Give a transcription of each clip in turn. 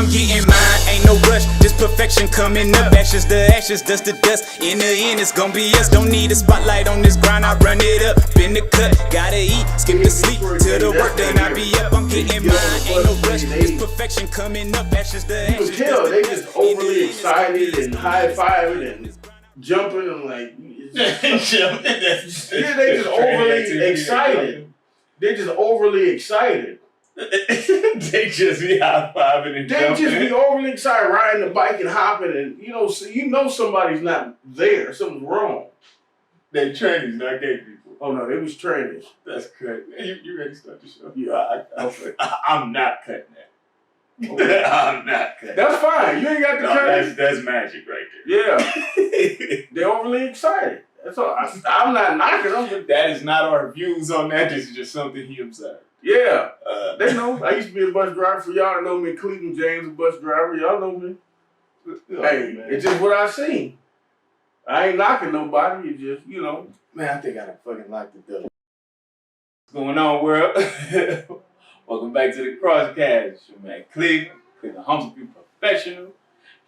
I'm getting mine, ain't no rush. This perfection coming up, ashes to ashes, dust to dust. In the end, it's gonna be us. Don't need a spotlight on this grind, I run it up. Been the cut, gotta eat, skip the sleep. Till the work done, I be up. I'm getting mine, ain't no rush. This perfection coming up, ashes to ashes. You can tell they just overly excited and high-fiving and jumping and like, yeah, they just overly excited. They just overly excited. They just be high-fiving and jumping. They just be overly excited, riding the bike and hopping, and you know somebody's not there. Something's wrong. They trainees, not gay people. Oh no, they was trainers. That's crazy. You ready to start the show? Yeah, okay. I'm not cutting that. Okay. I'm not cutting. That's fine. You ain't got to cut it. That's magic right there. Yeah. They're overly excited. That's all. I'm not knocking them. That is not our views on that. This is just something he observed. Yeah. They know. I used to be a bus driver. For y'all to know me, Cleveland James, a bus driver. Y'all know me. Oh, hey, man. It's just what I seen. I ain't knocking nobody. It's just, Man, I think I done fucking locked the door. What's going on, world? Welcome back to the Crosscast. Your man Cleveland. Holmes be professional.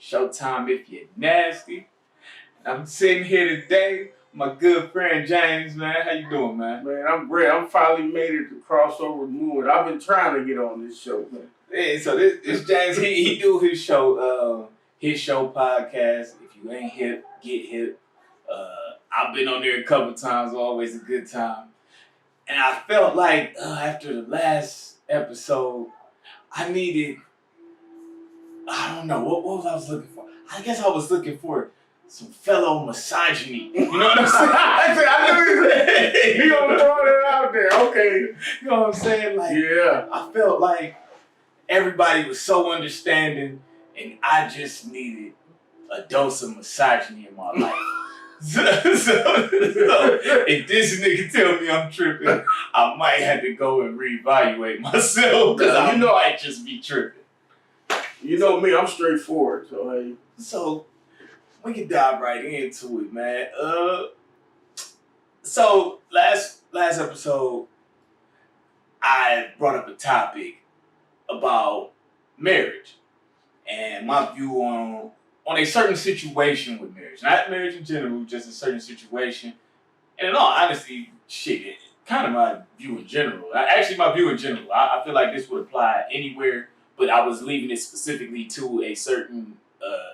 Showtime if you're nasty. And I'm sitting here today with my good friend James, man. How you doing, man? Man, I'm great. I'm finally made it to crossover movement. I've been trying to get on this show, man. Yeah, so this James, he do his show, HITSHOWPODCAST. If you ain't hip, get hip. I've been on there a couple times, always a good time. And I felt like after the last episode, I needed, I don't know, what was I looking for? I guess I was looking for some fellow misogyny. You know what I'm saying? I knew you gonna throw that out there. Okay. You know what I'm saying? Like, yeah. I felt like everybody was so understanding, and I just needed a dose of misogyny in my life. So if this nigga tell me I'm tripping, I might have to go and reevaluate myself because I might just be tripping. You know me, I'm straightforward. So hey. So we can dive right into it, man. So last episode, I brought up a topic about marriage and my view on a certain situation with marriage. Not marriage in general, just a certain situation. And in all honesty, shit, kind of my view in general. Actually, my view in general. I feel like this would apply anywhere, but I was leaving it specifically to a certain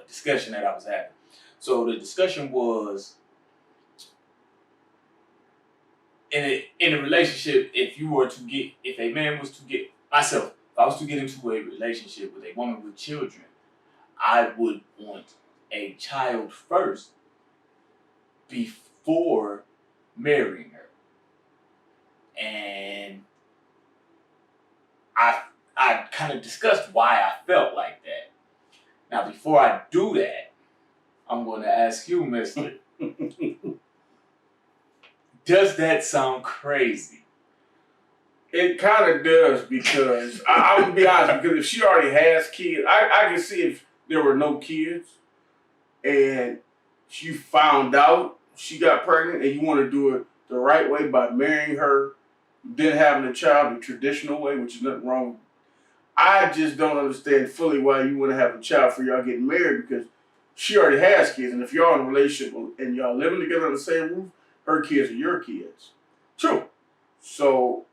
discussion that I was having. So the discussion was, in a relationship, if a man was to get, myself, if I was to get into a relationship with a woman with children, I would want a child first before marrying her. And I kind of discussed why I felt like that. Now, before I do that, I'm going to ask you, mister, does that sound crazy? It kind of does because, I'm going to be honest, because if she already has kids, I can see if there were no kids and you found out she got pregnant and you want to do it the right way by marrying her, then having a child the traditional way, which is nothing wrong with. I just don't understand fully why you want to have a child for y'all getting married because she already has kids. And if y'all in a relationship and y'all living together on the same roof, her kids are your kids. True. So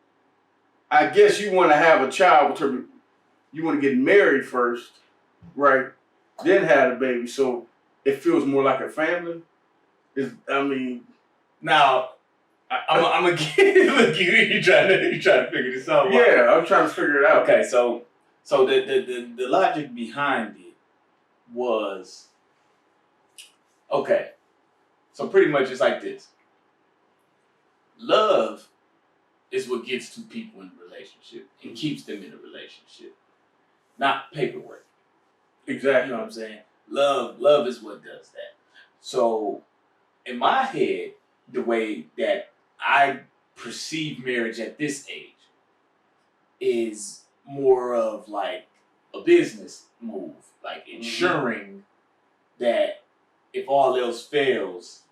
I guess you want to have a child with her. You want to get married first, right? Then have a baby. So it feels more like a family. Now, I'm gonna look, you trying to figure this out. Yeah, I'm trying to figure it out. Okay, so the logic behind it was, okay, so pretty much it's like this. Love is what gets two people in a relationship and keeps them in a relationship, not paperwork. Exactly. You know what I'm saying? Love is what does that. So in my head, the way that I perceive marriage at this age is more of like a business move, like ensuring that if all else fails,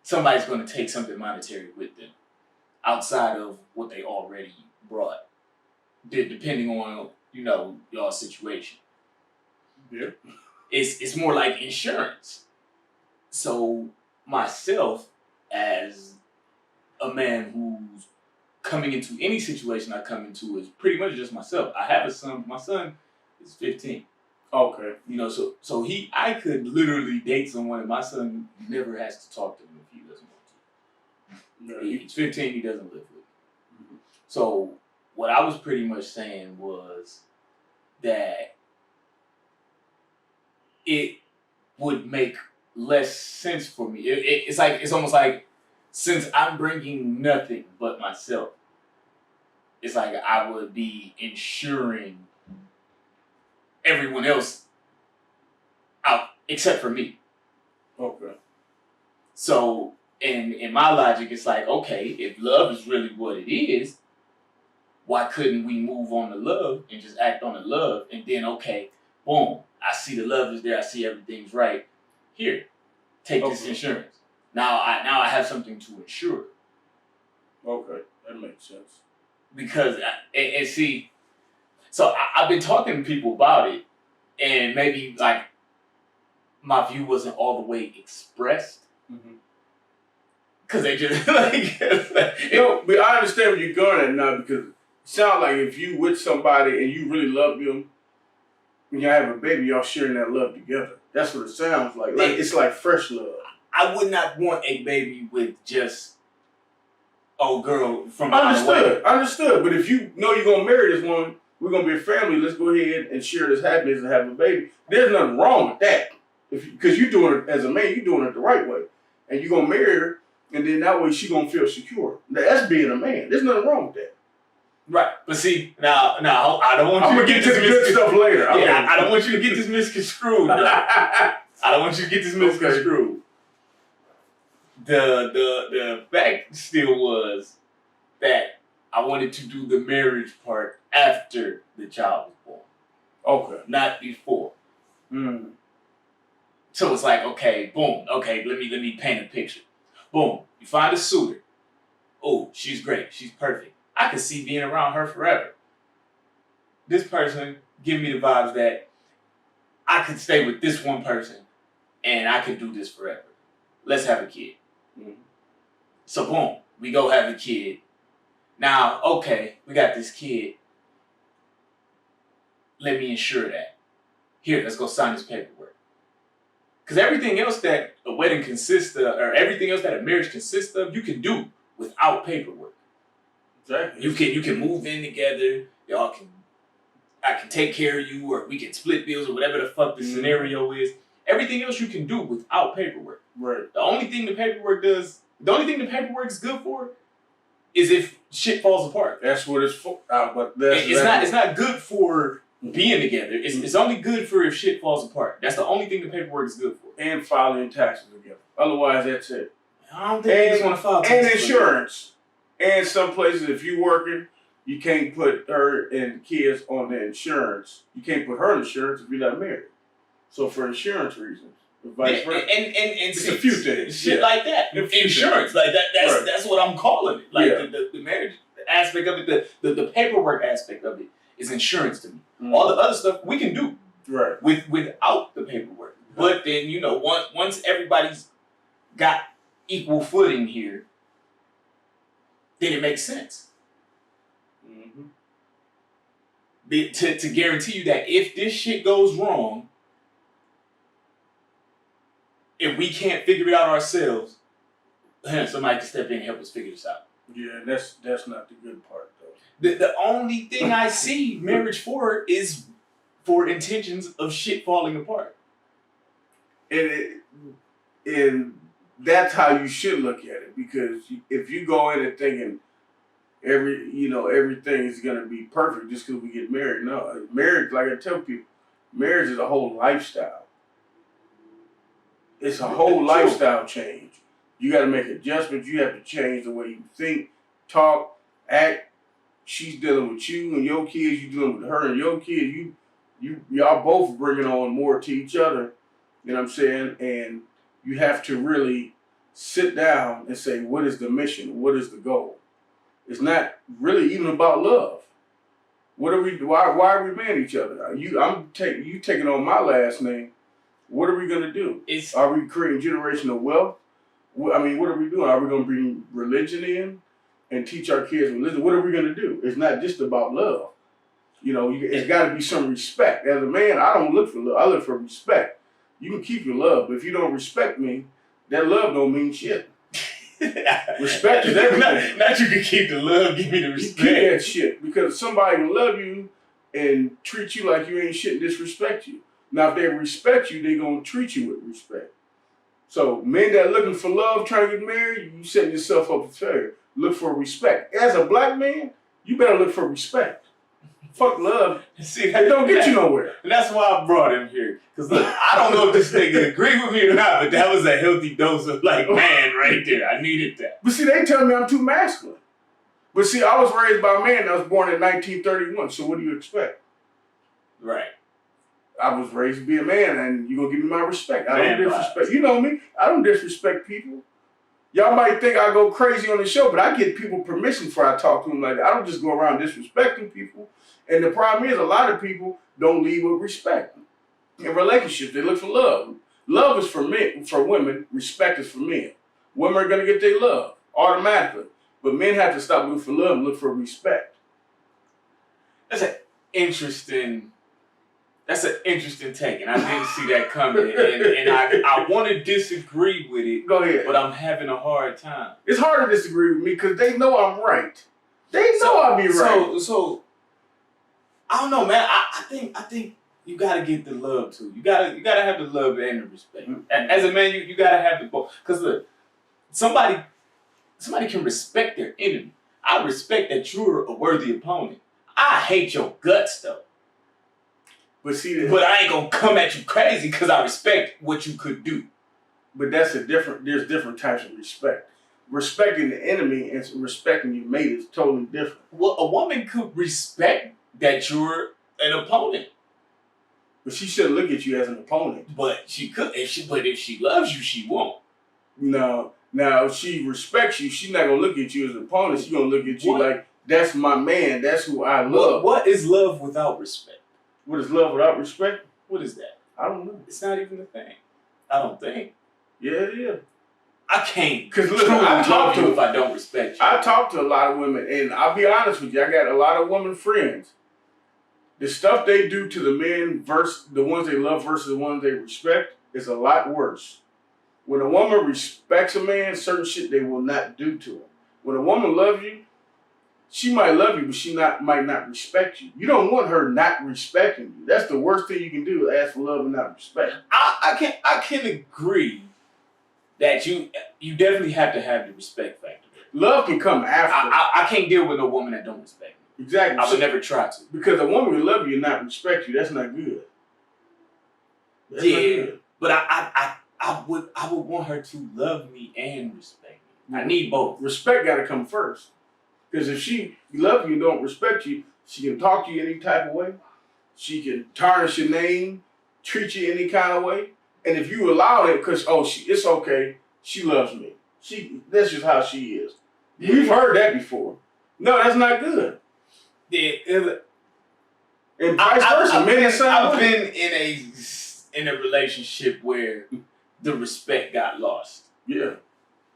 somebody's going to take something monetary with them outside of what they already brought, depending on y'all situation. Yeah. It's more like insurance. So myself, as a man who's coming into any situation I come into, is pretty much just myself. I have a son. My son is 15. Okay. So I could literally date someone, and my son never has to talk to me if he doesn't want to. Yeah. He's 15. He doesn't live with me. Mm-hmm. So what I was pretty much saying was that it would make less sense for me. It's almost like, since I'm bringing nothing but myself, it's like I would be insuring everyone else out except for me. Okay. So in my logic, it's like, okay, if love is really what it is, why couldn't we move on to love and just act on the love, and then, okay, boom, I see the love is there, I see everything's right. Here, take this insurance. Now I have something to insure. Okay, that makes sense. Because and see, so I've been talking to people about it, and maybe like my view wasn't all the way expressed. Because they just like, but I understand where you're going at now, because it sounds like if you with somebody and you really love them, when y'all have a baby, y'all sharing that love together. That's what it sounds like. Like it's like fresh love. I would not want a baby with just old girl from the way. Understood. But if you know you're gonna marry this woman, we're gonna be a family. Let's go ahead and share this happiness and have a baby. There's nothing wrong with that. Because you're doing it as a man, you're doing it the right way, and you're gonna marry her, and then that way she gonna feel secure. That's being a man. There's nothing wrong with that. Right, but see, now I don't want you to get to the good stuff later. Yeah, I don't want you to get this misconstrued. I don't want you to get this misconstrued. The fact still was that I wanted to do the marriage part after the child was born. Okay. Not before. So it's like, okay, boom, okay, let me paint a picture. Boom, you find a suitor. Oh, she's great, she's perfect. I could see being around her forever. This person give me the vibes that I could stay with this one person and I could do this forever. Let's have a kid. So boom, we go have a kid. Now, okay, we got this kid. Let me insure that. Here, let's go sign this paperwork. Because everything else that a wedding consists of, or everything else that a marriage consists of, you can do without paperwork. Exactly. You can move in together. I can take care of you, or we can split bills, or whatever the fuck the scenario is. Everything else you can do without paperwork. Right. The only thing the paperwork is good for is if shit falls apart. That's what it's for. But it's not good for being together. It's only good for if shit falls apart. That's the only thing the paperwork is good for. And filing taxes together. Otherwise, that's it. I don't think they just want to file taxes. And insurance. And some places, if you're working, you can't put her and kids on the insurance. You can't put her on insurance if you're not married. So for insurance reasons, vice versa. And it's a few things. Shit like that. Insurance, like that. That's what I'm calling it. Like the marriage aspect of it, the paperwork aspect of it is insurance to me. All the other stuff we can do without the paperwork. But then once everybody's got equal footing here, then it makes sense. To guarantee you that if this shit goes wrong, if we can't figure it out ourselves, somebody can step in and help us figure this out. Yeah, that's not the good part though. The only thing I see marriage for is for intentions of shit falling apart. And that's how you should look at it, because if you go in and thinking everything is gonna be perfect just because we get married, no. Marriage, like I tell people, marriage is a whole lifestyle. It's a whole lifestyle change. You got to make adjustments. You have to change the way you think, talk, act. She's dealing with you and your kids. You dealing with her and your kids. Y'all both bringing on more to each other. You know what I'm saying? And you have to really sit down and say, what is the mission? What is the goal? It's not really even about love. Why are we marrying each other? You taking on my last name. What are we gonna do? Are we creating generational wealth? I mean, what are we doing? Are we gonna bring religion in and teach our kids religion? What are we gonna do? It's not just about love. You know, it's got to be some respect. As a man, I don't look for love. I look for respect. You can keep your love, but if you don't respect me, that love don't mean shit. Respect is everything. Not you can keep the love, give me the respect. You keep that shit, because somebody will love you and treat you like you ain't shit and disrespect you. Now, if they respect you, they gonna treat you with respect. So, men that are looking for love, trying to get married, you setting yourself up for failure. Look for respect. As a black man, you better look for respect. Fuck love. See, that don't get you nowhere. And that's why I brought him here. Because look, I don't know if this nigga agree with me or not, but that was a healthy dose of like, man, right there. I needed that. But see, they tell me I'm too masculine. But see, I was raised by a man that was born in 1931. So what do you expect? Right. I was raised to be a man, and you're going to give me my respect. I Man don't disrespect. You know me. I don't disrespect people. Y'all might think I go crazy on the show, but I get people permission before I talk to them like that. I don't just go around disrespecting people. And the problem is, a lot of people don't lead with respect. In relationships, they look for love. Love is for men, for women. Respect is for men. Women are going to get their love automatically. But men have to stop looking for love and look for respect. That's an interesting take, and I didn't see that coming. And I want to disagree with it. Go ahead. But I'm having a hard time. It's hard to disagree with me because they know I'm right. They know I'll be right. So I don't know, man. I think you gotta get the love too. You gotta have the love and the respect. Mm-hmm. As a man, you gotta have the both. Cause look, somebody can respect their enemy. I respect that you're a worthy opponent. I hate your guts though. But I ain't gonna come at you crazy because I respect what you could do. But there's different types of respect. Respecting the enemy and respecting your mate is totally different. Well, a woman could respect that you're an opponent. But she shouldn't look at you as an opponent. But she could. But if she loves you, she won't. No. Now, if she respects you, she's not going to look at you as an opponent. She's going to look at you like, that's my man. That's who I love. What is love without respect? What is love without respect? What is that? I don't know. It's not even a thing. I don't think. Yeah, it is. I can't. Because look, I talk to if I don't respect you. I talk to a lot of women, and I'll be honest with you, I got a lot of women friends. The stuff they do to the men versus the ones they love versus the ones they respect is a lot worse. When a woman respects a man, certain shit they will not do to him. When a woman loves you, she might love you, but she might not respect you. You don't want her not respecting you. That's the worst thing you can do, is ask for love and not respect. I can agree that you definitely have to have the respect factor. Love can come after. I can't deal with a woman that don't respect me. Exactly. I would never try to. Because a woman will love you and not respect you. That's not good. That's not good. But I would want her to love me and respect me. I need both. Respect got to come first. Because if she love you and don't respect you, she can talk to you any type of way. She can tarnish your name, treat you any kind of way. And if you allow it, because it's okay, she loves me. That's just how she is. Yeah. We've heard that before. No, that's not good. Yeah, and vice versa. I've been in a relationship where the respect got lost. Yeah.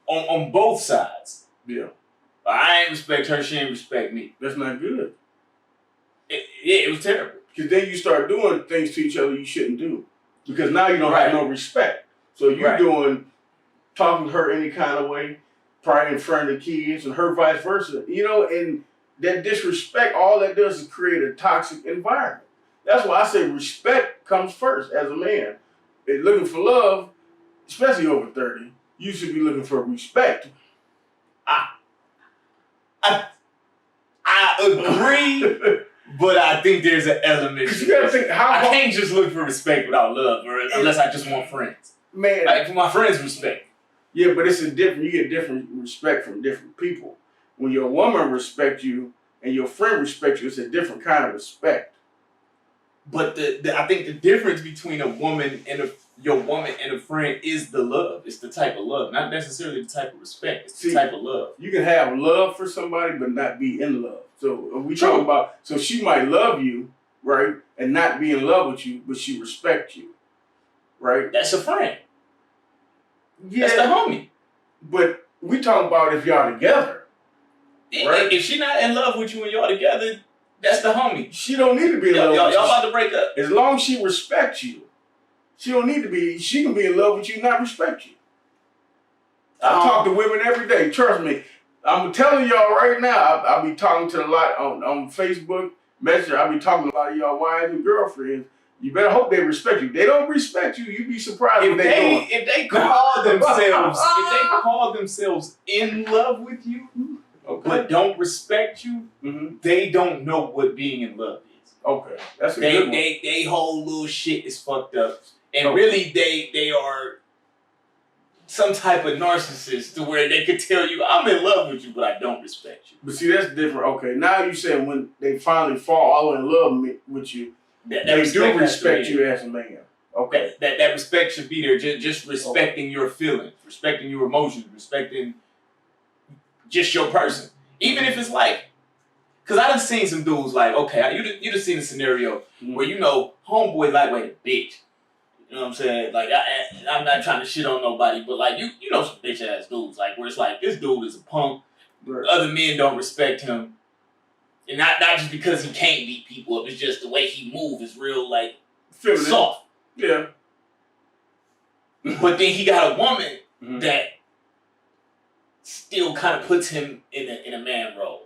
On both sides. Yeah. I ain't respect her, she ain't respect me. That's not good. It was terrible. Because then you start doing things to each other you shouldn't do. Because now you don't have no respect. So you're talking to her any kind of way, probably in front of the kids, and her vice versa. You know, and that disrespect, all that does is create a toxic environment. That's why I say respect comes first as a man. And looking for love, especially over 30, you should be looking for respect. I agree, but I think there's an element. Because you gotta think I can't just look for respect without love, unless I just want friends. Man, like for my friends' respect. Yeah, but you get different respect from different people. When your woman respects you and your friend respects you, it's a different kind of respect. But I think the difference between a woman and your woman and a friend is the love. It's the type of love, not necessarily the type of respect. It's the type of love. You can have love for somebody, but not be in love. So we talking about. So she might love you, right, and not be in love with you, but she respects you, right? That's a friend. Yeah, that's the homie. But we talking about if y'all together, right? If she not in love with you and y'all together, that's the homie. She don't need to be in love with you. Y'all about to break up. As long as she respects you, she don't need to be. She can be in love with you and not respect you. I talk to women every day. Trust me. I'm telling y'all right now, I'll be talking to a lot on Facebook Messenger. I'll be talking to a lot of y'all wives and girlfriends. You better hope they respect you. They don't respect you. You'd be surprised if they call themselves in love with you, but don't respect you, they don't know what being in love is. Okay, that's a good one. They whole little shit is fucked up, and really they are some type of narcissist to where they could tell you, I'm in love with you, but I don't respect you. But see, that's different. Okay, now you said when they finally fall all in love with you, they do respect you as a man. Okay. That respect should be there. Just respecting your feelings, respecting your emotions, respecting just your person. Even if it's like, because I done seen some dudes like, okay, you done seen a scenario where, you know, homeboy lightweight a bitch. You know what I'm saying? Like, I'm not trying to shit on nobody, but like, you know some bitch ass dudes, like, where it's like, this dude is a punk. Right. Other men don't respect him. And not just because he can't beat people up, it's just the way he moves is real, like, soft. Yeah. But then he got a woman that still kind of puts him in a man role.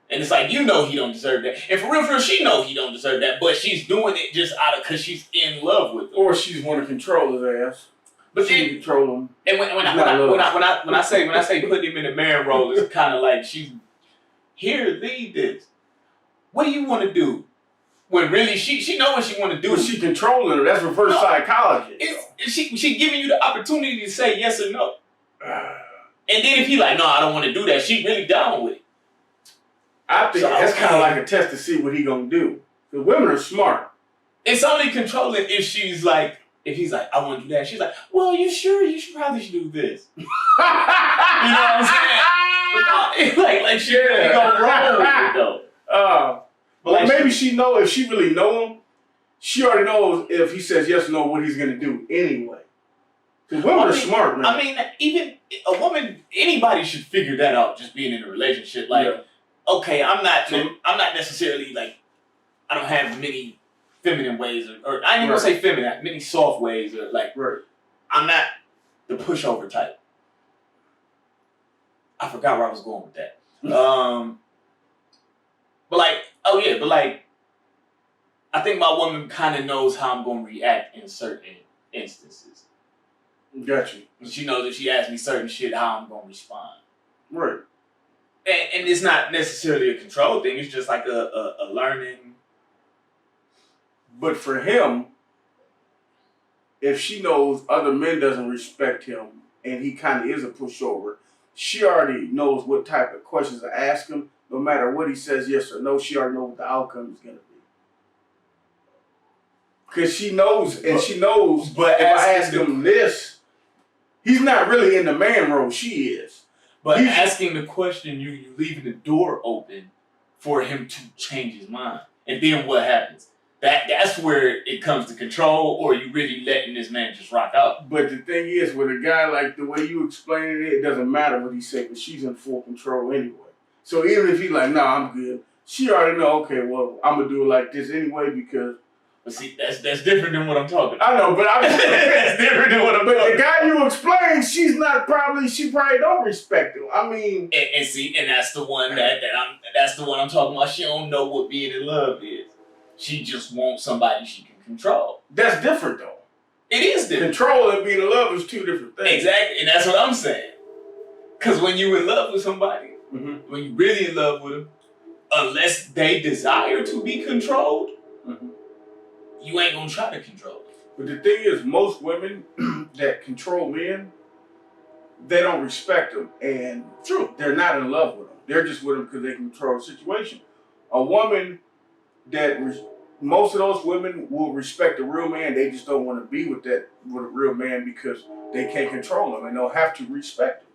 And it's like, you know he don't deserve that. And for real, she know he don't deserve that, but she's doing it just because she's in love with him. Or she's want to control his ass. But she can control him. And when I say put him in a man role, it's kind of like she's here, lead this. What do you want to do? When really she know what she want to do. But she controlling her. That's reverse psychology. She giving you the opportunity to say yes or no. And then if he like, no, I don't want to do that, she really down with it. I think that's kind of like a test to see what he gonna do. The women are smart. It's only controlling if she's like, if he's like, I want to do that. She's like, well, you sure? You probably should do this. You know what I'm saying? But no, like she really gonna roll with it though. But like maybe she know, if she really know him, she already knows if he says yes or no what he's gonna do anyway. Because women are smart, man. I mean, even a woman, anybody should figure that out. Just being in a relationship, like, okay, I'm not necessarily like, I don't have many feminine ways, or I ain't even gonna say feminine, many soft ways, or like, I'm not the pushover type. I forgot where I was going with that. But like, I think my woman kind of knows how I'm gonna react in certain instances. Got you. She knows if she asks me certain shit, how I'm gonna respond. Right. And it's not necessarily a control thing. It's just like a learning. But for him, if she knows other men doesn't respect him and he kind of is a pushover, she already knows what type of questions to ask him. No matter what he says, yes or no, she already knows what the outcome is going to be. Because she knows, and she knows, but if I ask him this, he's not really in the man role, she is. But asking the question, you leaving the door open for him to change his mind. And then what happens? That's where it comes to control, or you really letting this man just rock out. But the thing is, with a guy like the way you explain it, it doesn't matter what he said, because she's in full control anyway. So even if he's like, nah, I'm good, she already know, okay, well, I'm going to do it like this anyway, because... But see, that's different than what I'm talking about. I know, but that's different than what I'm talking about. But the guy you explained, she probably don't respect him. I mean... And that's the one that's the one I'm talking about. She don't know what being in love is. She just wants somebody she can control. That's different, though. It is different. Control and being in love is two different things. Exactly, and that's what I'm saying. Because when you're in love with somebody, when you're really in love with them, unless they desire to be controlled, you ain't going to try to control them. But the thing is, most women that control men, they don't respect them. And they're not in love with them. They're just with them because they control the situation. A woman that most of those women will respect a real man. They just don't want to be with a real man because they can't control him and they'll have to respect him.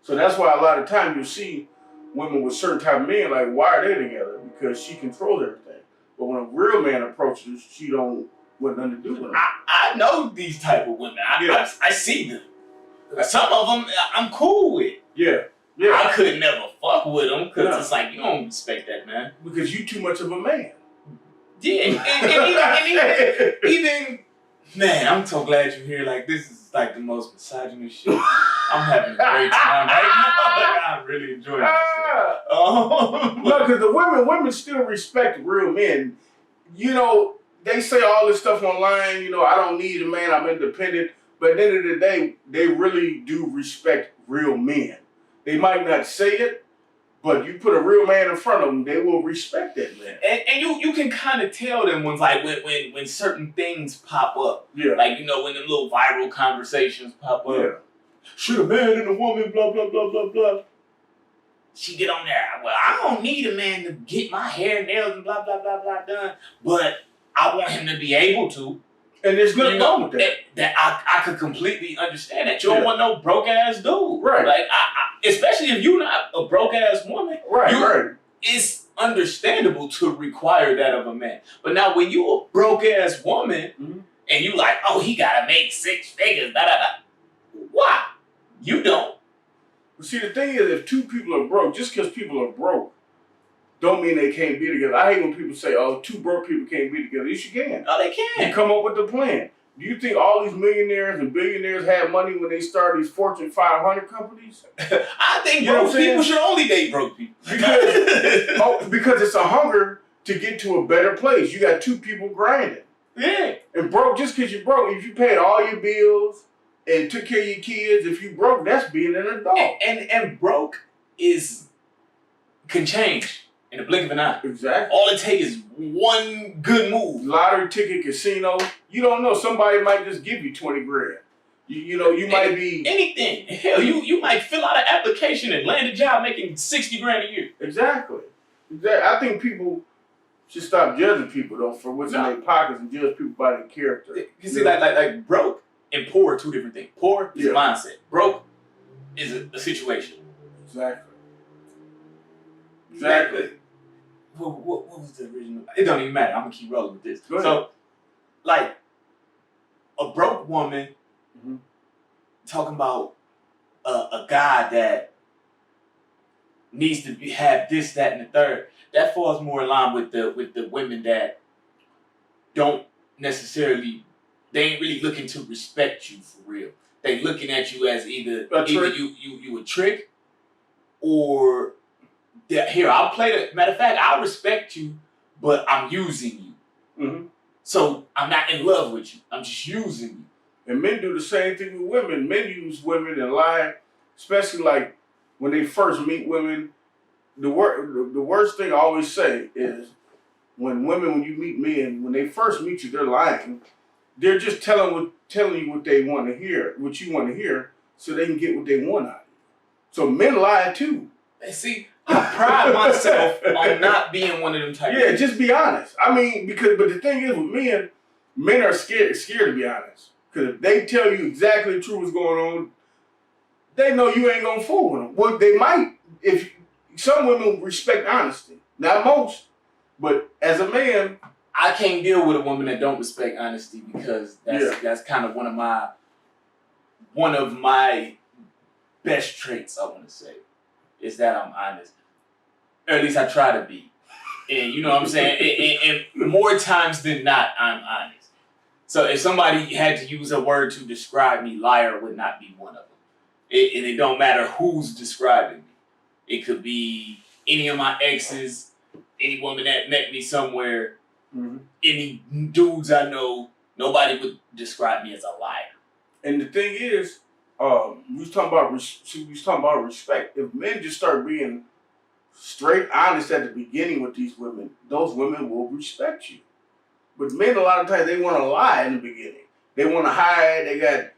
So that's why a lot of times you'll see women with certain type of men, like, why are they together? Because she controls everything. But when a real man approaches, she don't want nothing to do with him. I know these type of women. I see them. Some of them I'm cool with. Yeah. I could never fuck with them because it's like, you don't respect that, man. Because you too much of a man. Yeah, and even, man, I'm so glad you're here. Like, this is like the most misogynist shit. I'm having a great time right now. Like, I'm really enjoying this. No, because the women still respect real men. You know, they say all this stuff online, you know, I don't need a man, I'm independent. But at the end of the day, they really do respect real men. They might not say it, but you put a real man in front of them, they will respect that man. And you can kind of tell them when certain things pop up. Yeah. Like, you know, when the little viral conversations pop up. Yeah. Should a man and a woman, blah, blah, blah, blah, blah. She get on there, well, I don't need a man to get my hair, nails, and blah, blah, blah, blah done. But I want him to be able to. And there's nothing wrong with that. That I could completely understand that. You don't want no broke ass dude. Right. Like, especially if you're not a broke ass woman. Right. It's understandable to require that of a man. But now when you a broke ass woman and you like, oh, he gotta make 6 figures, why? You don't. But see, the thing is, if two people are broke, just because people are broke, don't mean they can't be together. I hate when people say, oh, 2 broke people can't be together. Yes, you can. Oh, they can. You come up with the plan. Do you think all these millionaires and billionaires had money when they started these Fortune 500 companies? I think broke people should only date broke people. Because it's a hunger to get to a better place. You got 2 people grinding. Yeah. And broke, just because you're broke, if you paid all your bills and took care of your kids, if you broke, that's being an adult. And broke can change in the blink of an eye. Exactly. All it takes is one good move. Lottery ticket, casino. You don't know. Somebody might just give you 20 grand. You know, you might be anything. Hell, you might fill out an application and land a job making 60 grand a year. Exactly. I think people should stop judging people though for what's in their pockets and judge people by their character. You see, like broke and poor are 2 different things. Poor is a mindset. Broke is a situation. Exactly. What was the original? It don't even matter. I'm gonna keep rolling with this. So, like, a broke woman talking about a guy that needs to have this, that, and the third. That falls more in line with the women that don't necessarily. They ain't really looking to respect you for real. They looking at you as either you a trick or. Here, I'll play the matter of fact, I'll respect you, but I'm using you. So I'm not in love with you. I'm just using you. And men do the same thing with women. Men use women and lie, especially like when they first meet women. The worst thing I always say is when you meet men, when they first meet you, they're lying. They're just telling you what they want to hear, what you want to hear, so they can get what they want out of you. So men lie too. And see, I pride myself on not being one of them types. Yeah, just be honest. I mean, but the thing is with men are scared to be honest. Because if they tell you exactly the truth what's going on, they know you ain't gonna fool with them. Well, they might. If some women respect honesty, not most, but as a man, I can't deal with a woman that don't respect honesty because that's kind of one of my best traits. I want to say is that I'm honest, or at least I try to be. And you know what I'm saying. And more times than not, I'm honest. So if somebody had to use a word to describe me, liar would not be one of them. And it don't matter who's describing me. It could be any of my exes, any woman that met me somewhere, any dudes I know. Nobody would describe me as a liar. And the thing is, we was talking about respect. If men just start being straight honest at the beginning with these women, those women will respect you. But men, a lot of times, they want to lie in the beginning. They want to hide. They got,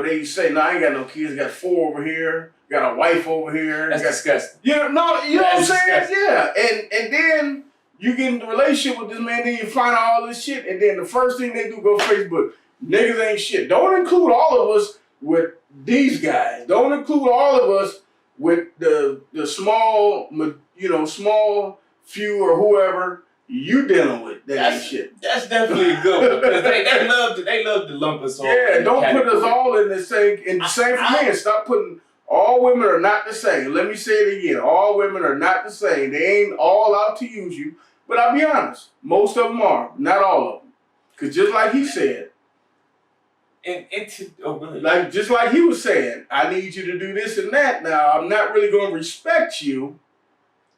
they say, no, I ain't got no kids. Got 4 over here. Got a wife over here. That's disgusting. You know what I'm saying? Disgusting. Yeah. And then You get in the relationship with this man, then you find out all this shit, and then the first thing they do go Facebook. Niggas ain't shit. Don't include all of us with these guys. Don't include all of us with the small, small few or whoever you dealing with. That ain't shit. That's definitely a good one because they love to lump us all. Yeah, don't put us all in the same for men. Stop putting all women are not the same. Let me say it again. All women are not the same. They ain't all out to use you. But I'll be honest, most of them are, not all of them. Because just like he said, just like he was saying, I need you to do this and that. Now, I'm not really going to respect you,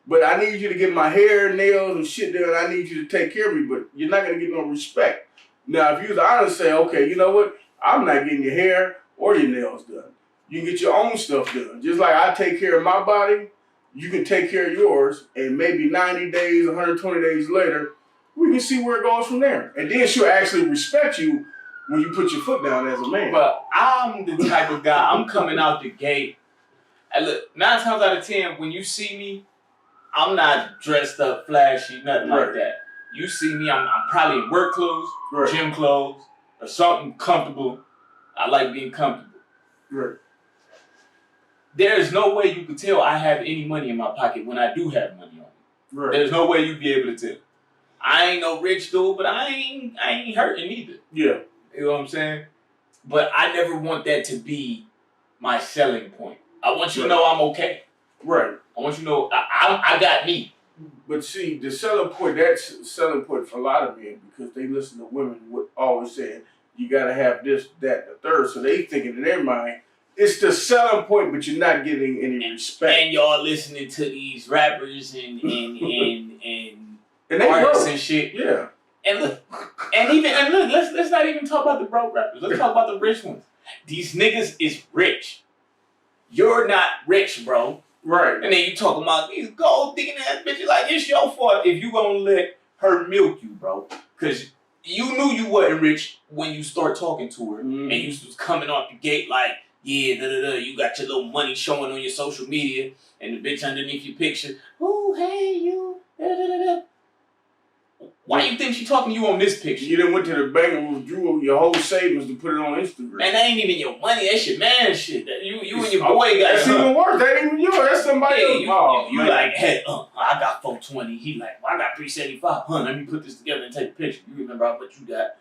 but I need you to get my hair, nails, and shit done. I need you to take care of me, but you're not going to get no respect. Now, if you was honest, say, okay, you know what? I'm not getting your hair or your nails done. You can get your own stuff done. Just like I take care of my body, you can take care of yours, and maybe 90 days, 120 days later, we can see where it goes from there. And then she'll actually respect you when you put your foot down as a man. But I'm the type of guy, I'm coming out the gate. And look, 9 times out of 10, when you see me, I'm not dressed up, flashy, nothing like that. You see me, I'm probably in work clothes, gym clothes, or something comfortable. I like being comfortable. Right. There is no way you can tell I have any money in my pocket when I do have money on me. Right. There's no way you'd be able to tell. I ain't no rich dude, but I ain't hurting either. Yeah. You know what I'm saying? But I never want that to be my selling point. I want you to know I'm okay. Right. I want you to know I got me. But see, the selling point, that's a selling point for a lot of men because they listen to women always saying, you got to have this, that, the third. So they thinking in their mind, it's the selling point, but you're not getting any respect. And y'all listening to these rappers and and artists and shit. Yeah. And look, let's not even talk about the broke rappers. Let's talk about the rich ones. These niggas is rich. You're not rich, bro. Right. And then you talking about these gold digging ass bitches like it's your fault if you gonna let her milk you, bro. Cause you knew you wasn't rich when you start talking to her, and you was coming off the gate like, yeah, you got your little money showing on your social media, and the bitch underneath your picture, oh hey you, Why do you think she talking to you on this picture? You done went to the bank and withdrew your whole savings to put it on Instagram. Man, that ain't even your money. That's your man shit. You and your boy got. That's even worse. That ain't even yours. That's somebody else. You like, hey, I got 420. He like, well, I got 375. Let me put this together and take a picture. You remember how much you got?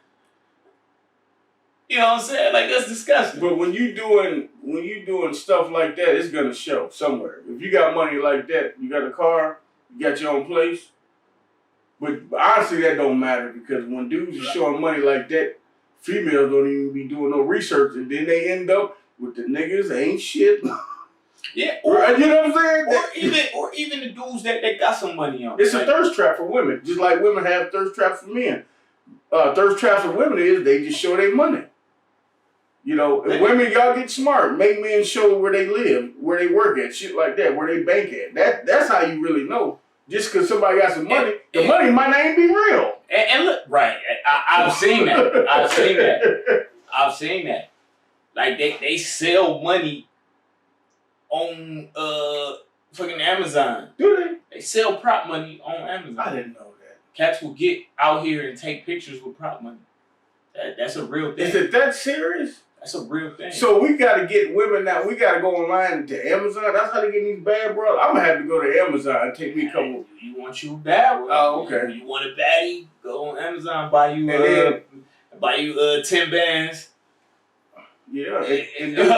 You know what I'm saying? Like, that's disgusting. But when you doing stuff like that, it's gonna show somewhere. If you got money like that, you got a car, you got your own place. But honestly, that don't matter because when dudes are showing money like that, females don't even be doing no research, and then they end up with the niggas ain't shit. Yeah, you know what I'm saying? Or even the dudes that got some money on. It's a thirst trap for women, just like women have thirst traps for men. Thirst traps for women is they just show their money. You know, and women, y'all get smart. Make men show where they live, where they work at, shit like that, where they bank at. That's how you really know. Just because somebody got some money, the money might not even be real. And look, right, I've seen that. I've seen that. Like, they sell money on fucking Amazon. Do they? They sell prop money on Amazon. I didn't know that. Cats will get out here and take pictures with prop money. That's a real thing. Is it that serious? That's a real thing. So we got to get women now. We got to go online to Amazon. That's how they get these bad bros. I'm going to have to go to Amazon and take me a couple. You want you a bad one? Oh, okay. You want a baddie? Go on Amazon, buy you 10 bands. Yeah, and then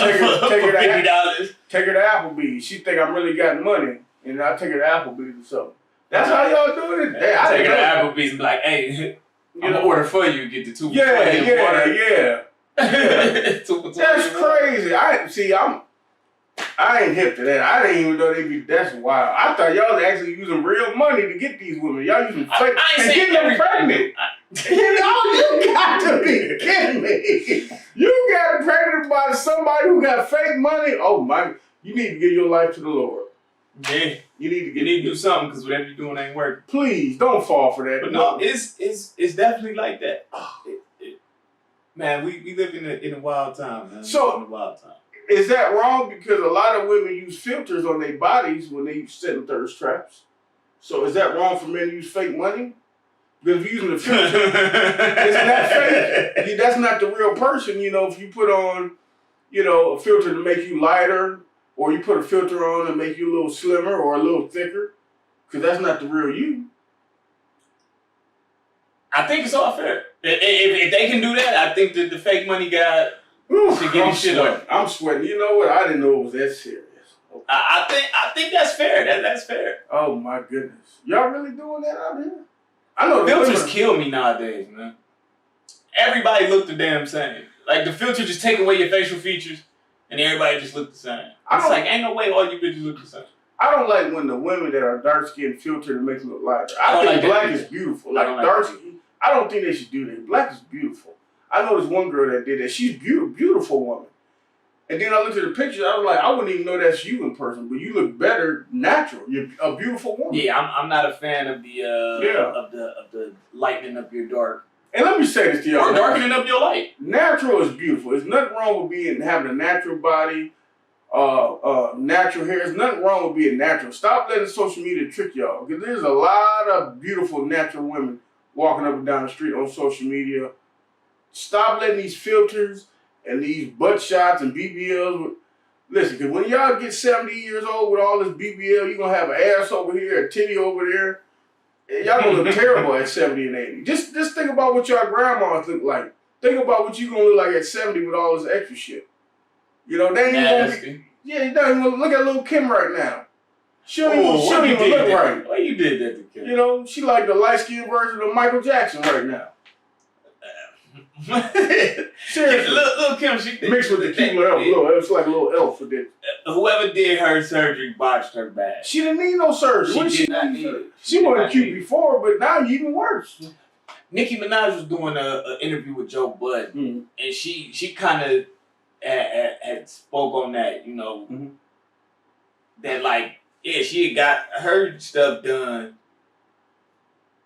take her to Applebee's. She think I really got money, and I take her to Applebee's or something. That's how y'all doing it? I take her to Applebee's and be like, hey, I'm going to order for you. Get the 2 for $20 water. Yeah. That's crazy. I ain't hip to that. I didn't even know they be. That's wild. I thought y'all was actually using real money to get these women. Y'all using fake and getting them pregnant. You got to be kidding me. You got pregnant by somebody who got fake money. Oh my! You need to give your life to the Lord. Yeah, you need to do something because whatever you're doing ain't working. Please don't fall for that. But no, it's definitely like that. Man, we live in a wild time, man. So, in a wild time. Is that wrong? Because a lot of women use filters on their bodies when they set thirst traps. So is that wrong for men to use fake money? Because if you're using a filter, it's not fake. That's not the real person. If you put on, a filter to make you lighter, or you put a filter on to make you a little slimmer or a little thicker, because that's not the real you. I think it's all fair. If they can do that, I think that the fake money guy should get his shit off. I'm sweating. You know what? I didn't know it was that serious. Okay. I think that's fair. That's fair. Oh my goodness. Y'all really doing that out here? I know filters kill me nowadays, man. Everybody look the damn same. Like the filter just take away your facial features and everybody just look the same. It's like ain't no way all you bitches look the same. I don't like when the women that are dark skinned filter to make them look lighter. I think black is beautiful. Like dark skin. I don't think they should do that. Black is beautiful. I know there's one girl that did that. She's beautiful woman. And then I looked at the picture. I was like, I wouldn't even know that's you in person, but you look better natural. You're a beautiful woman. Yeah, I'm not a fan of the of the lightening up your dark. And let me say this to y'all. Or darkening up your light. Natural is beautiful. There's nothing wrong with having a natural body, natural hair. There's nothing wrong with being natural. Stop letting social media trick y'all. Because there's a lot of beautiful natural women walking up and down the street on social media. Stop letting these filters and these butt shots and BBLs. Listen, because when y'all get 70 years old with all this BBL, you're going to have an ass over here, a titty over there. Y'all going to look terrible at 70 and 80. Just think about what your grandmas look like. Think about what you're going to look like at 70 with all this extra shit. They ain't going to be... Yeah, you don't even look at little Kim right now. She don't even look right. Why you did that to Kim? She like the light-skinned version of Michael Jackson right now. Seriously. Little Kim, she mixed with the cute little elf. It's like a little elf for this. Whoever did her surgery botched her bad. She didn't need no surgery. She wasn't cute before, but now even worse. Nicki Minaj was doing an interview with Joe Budden, and she kind of had spoke on that, that like, yeah, she had got her stuff done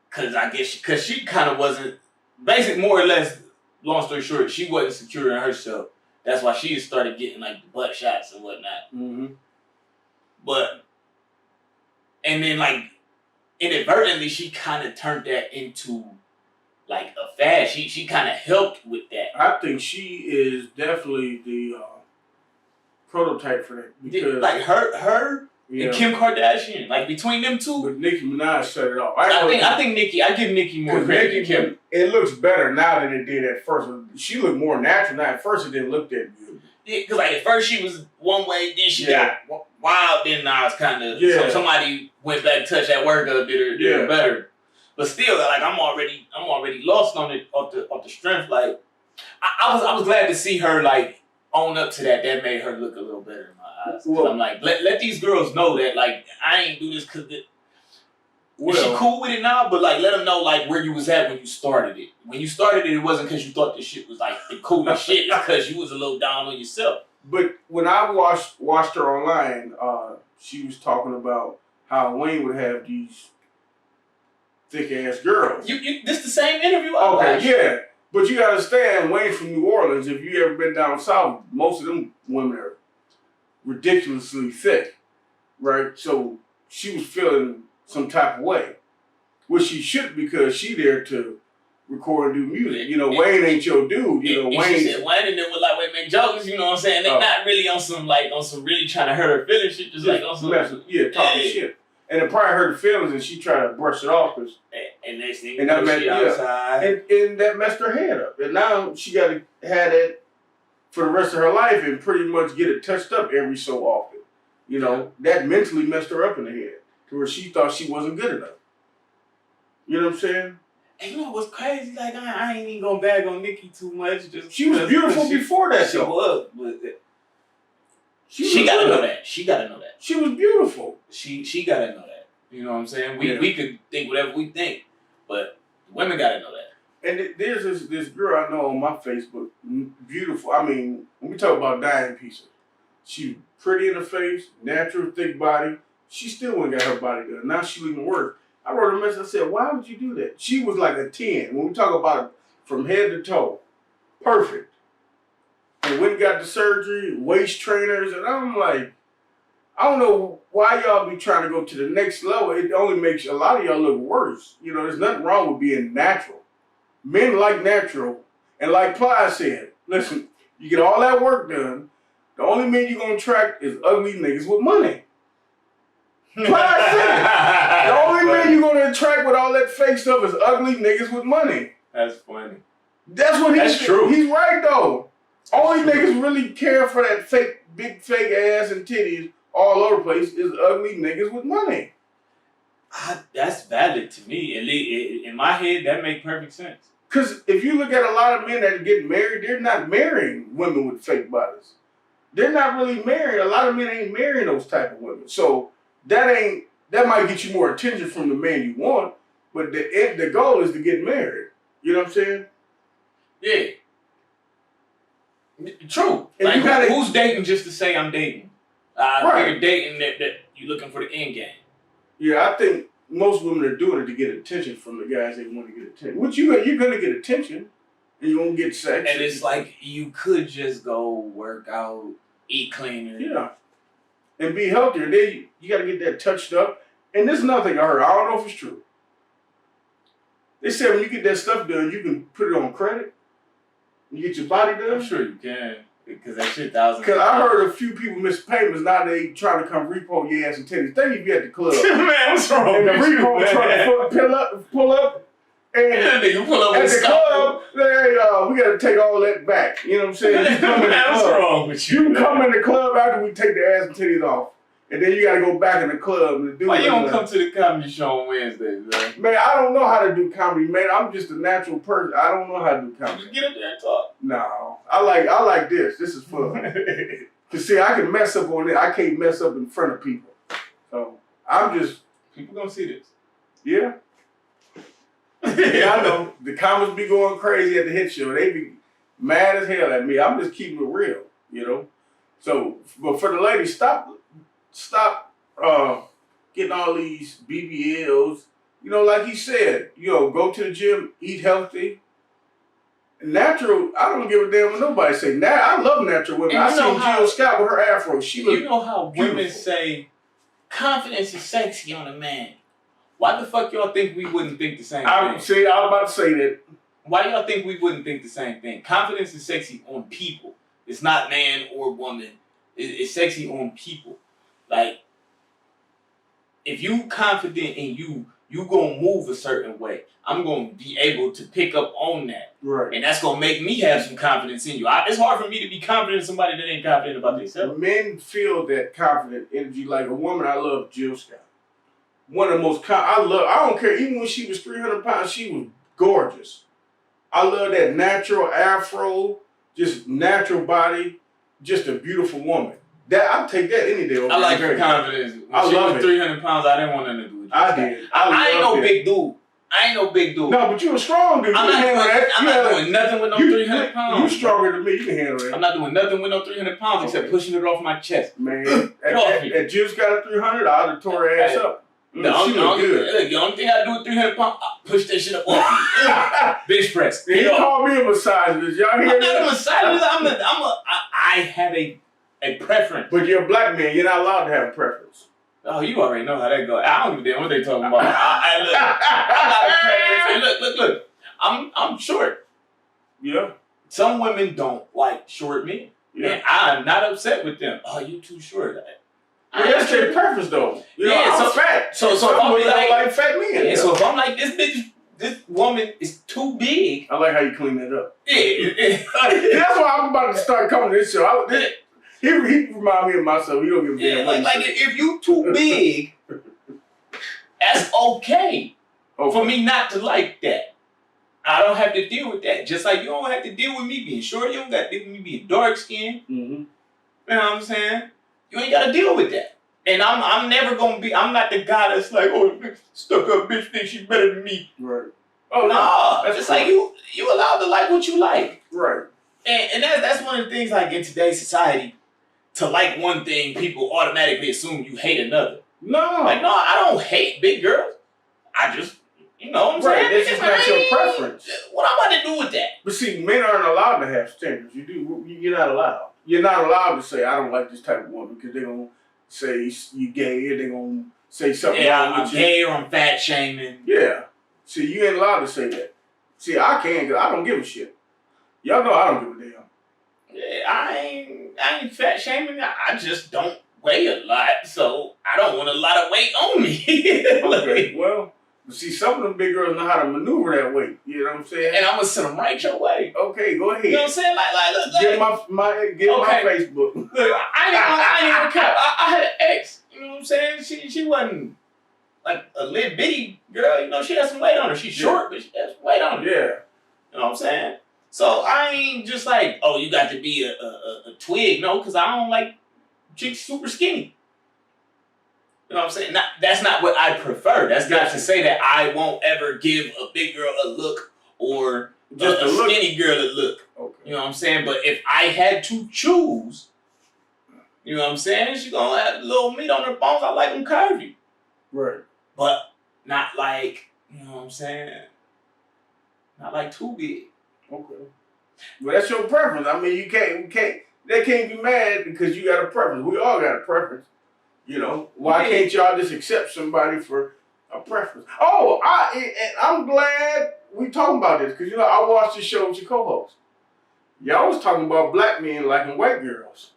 because she kind of wasn't, basically more or less, long story short, she wasn't secure in herself. That's why she started getting like the butt shots and whatnot. And then like inadvertently, she kind of turned that into like a fad. She kind of helped with that. I think she is definitely the prototype for that because like her and Kim Kardashian, like between them two. But Nicki Minaj set it off. I give Nicki more credit than Kim. It looks better now than it did at first. She looked more natural now. At first, it didn't look that good. Yeah, because like at first she was one way, then she got wild. Then now it's kind of so somebody went back, touched that work up, did her better. But still, like I'm already lost on it off the strength. Like I was glad to see her like own up to that. That made her look a little better in my eyes. Well, I'm like, let these girls know that like I ain't do this because she cool with it now, but like let them know like where you was at when you started it. When you started it, it wasn't because you thought this shit was like the coolest shit. It's because you was a little down on yourself. But when I watched her online, she was talking about how Wayne would have these thick ass girls. This the same interview I watched. Yeah. But you gotta understand, Wayne's from New Orleans. If you ever been down south, most of them women are ridiculously thick, right? So she was feeling some type of way, which she should because she there to record and do music. Wayne ain't your dude. Wayne. She said Wayne and them would like make jokes. You know what I'm saying? They're not really on some really trying to hurt her feelings. Shit, just like on some talking shit. And it probably hurt her feelings, and she tried to brush it off. And next thing and that messed her head up. And now she got to have that for the rest of her life and pretty much get it touched up every so often. That mentally messed her up in the head to where she thought she wasn't good enough. You know what I'm saying? And you know what's crazy? Like I ain't even gonna bag on Nicki too much. She was beautiful before that. She was, but she gotta know that. She gotta know that. She was beautiful. She gotta know that. You know what I'm saying? We could think whatever we think, but women gotta know that. And there's this girl I know on my Facebook, beautiful. I mean, when we talk about dying pieces, she's pretty in the face, natural, thick body. She still wouldn't got her body done. Now she looking worse. I wrote a message. I said, why would you do that? She was like a 10. When we talk about it from head to toe, perfect. And went and got the surgery, waist trainers, and I'm like, I don't know why y'all be trying to go to the next level. It only makes a lot of y'all look worse. You know, there's nothing wrong with being natural. Men like natural. And like Ply said, listen, you get all that work done, the only men you're going to attract is ugly niggas with money. Ply said it. The only men you're going to attract with all that fake stuff is ugly niggas with money. That's funny. That's true. He's right, though. Only niggas really care for that big fake ass and titties all over the place is ugly niggas with money. That's valid to me. In my head, that makes perfect sense. Because if you look at a lot of men that get married, they're not marrying women with fake bodies. They're not really marrying. A lot of men ain't marrying those type of women. So that might get you more attention from the man you want, but the goal is to get married. You know what I'm saying? Yeah. True. And like, you gotta, who's dating just to say I'm dating? Right. You're dating that you're looking for the end game. Yeah, I think most women are doing it to get attention from the guys they want to get attention. Which you're going to get attention, and you're going to get sex. And it's like you could just go work out, eat cleaner. Yeah. And be healthier. Then you got to get that touched up. And there's nothing I heard. I don't know if it's true. They said when you get that stuff done, you can put it on credit. You get your body done. I'm sure you can. Because that shit thousands. Because I heard a few people miss payments. Now they trying to come repo your ass and titties. Think if you at the club. Man, what's wrong and the with you, repo man? trying to pull up. And you pull up at with the club, hey, we got to take all that back. You know what I'm saying? You come in the What's club. wrong with you? You can come in the club after we take the ass and titties off. And then you got to go back in the club and do it. Why you don't come to the comedy show on Wednesdays, man? Man, I don't know how to do comedy, man. I'm just a natural person. I don't know how to do comedy. Get up there and talk. No. I like this. This is fun. Cause see, I can mess up on it. I can't mess up in front of people. So I'm just people gonna see this. Yeah. Yeah, I know. The comments be going crazy at the hit show. They be mad as hell at me. I'm just keeping it real, you know. So, but for the ladies, stop getting all these BBLs. You know, like he said, go to the gym, eat healthy. Natural, I don't give a damn what nobody say. I love natural women. I seen Jill Scott with her afro. You know how women say confidence is sexy on a man. Why the fuck y'all think we wouldn't think the same thing? See, I was about to say that. Why y'all think we wouldn't think the same thing? Confidence is sexy on people. It's not man or woman. It's sexy on people. Like, if you confident in you gonna move a certain way. I'm gonna be able to pick up on that. Right. And that's gonna make me have some confidence in you. It's hard for me to be confident in somebody that ain't confident about themselves. Men feel that confident energy. Like a woman, I love Jill Scott. One of the most, I don't care, even when she was 300 pounds, she was gorgeous. I love that natural afro, just natural body, just a beautiful woman. I'll take that any day. I like her confidence. When she was 300 pounds, I didn't want nothing to do with you. I did. I ain't no big dude. I ain't no big dude. No, but you a strong dude. I'm not doing nothing with no 300 pounds. You stronger than me. You can handle that. I'm not doing nothing with no 300 pounds except pushing it off my chest. Man, at Jill's got a 300, I'd have tore her ass up. The only thing I do with 300 pounds, I push that shit up off me. Bench press. He called me a misogynist. Y'all hear that? I'm not a misogynist. I have a preference. But you're a black man. You're not allowed to have a preference. Oh, you already know how that goes. I don't give a damn what they talking about. I got a preference. Look. I'm short. Yeah. Some women don't like short men. Yeah. And I'm not upset with them. Oh, you too short. That's their preference, though. I'm fat. So if I'm like fat men. Yeah. So if I'm like this woman is too big. I like how you clean that up. Yeah. That's why I'm about to start coming to this show. He remind me of myself. He don't give a damn. Like if you too big, that's okay for me not to like that. I don't have to deal with that. Just like you don't have to deal with me being short. You don't got to deal with me being dark skinned. Mm-hmm. You know what I'm saying? You ain't got to deal with that. And I'm never going to be, I'm not the guy that's like, oh, stuck up bitch thinks she's better than me. Right. Oh, no. It's just like you allowed to like what you like. Right. And that's one of the things, like, in today's society, to like one thing, people automatically assume you hate another. No. Like, no, I don't hate big girls. I just, you know what I'm saying? This is not your preference. What I'm about to do with that? But see, men aren't allowed to have standards. You're not allowed. You're not allowed to say, I don't like this type of woman, because they're going to say you gay, they gonna say something Yeah, wrong I'm with you. gay or I'm fat shaming. Yeah. See, you ain't allowed to say that. See, I can, because I don't give a shit. Y'all know I don't give a damn. Yeah, I ain't fat shaming. I just don't weigh a lot, so I don't want a lot of weight on me. Okay, well, see, some of them big girls know how to maneuver that weight. You know what I'm saying? And I'm gonna send them right your way. Okay, go ahead. You know what I'm saying? Look, Get my Facebook. Look, I ain't even care. I had an ex. You know what I'm saying? She wasn't like a little bitty girl. You know, she had some weight on her. She's short, but she has some weight on her. Yeah. You know what I'm saying? So I ain't just like, oh, you got to be a twig. No, because I don't like chicks super skinny. You know what I'm saying? That's not what I prefer. That's not to say that I won't ever give a big girl a look or just a skinny girl a look. Okay. You know what I'm saying? But if I had to choose, you know what I'm saying? She gonna have a little meat on her bones. I like them curvy. Right. But not like, you know what I'm saying? Not like too big. Okay. Well, that's your preference. I mean, they can't be mad because you got a preference. We all got a preference. You know, why can't y'all just accept somebody for a preference? Oh, I'm glad we talking about this because, you know, I watched this show with your co-host. Y'all was talking about black men liking white girls.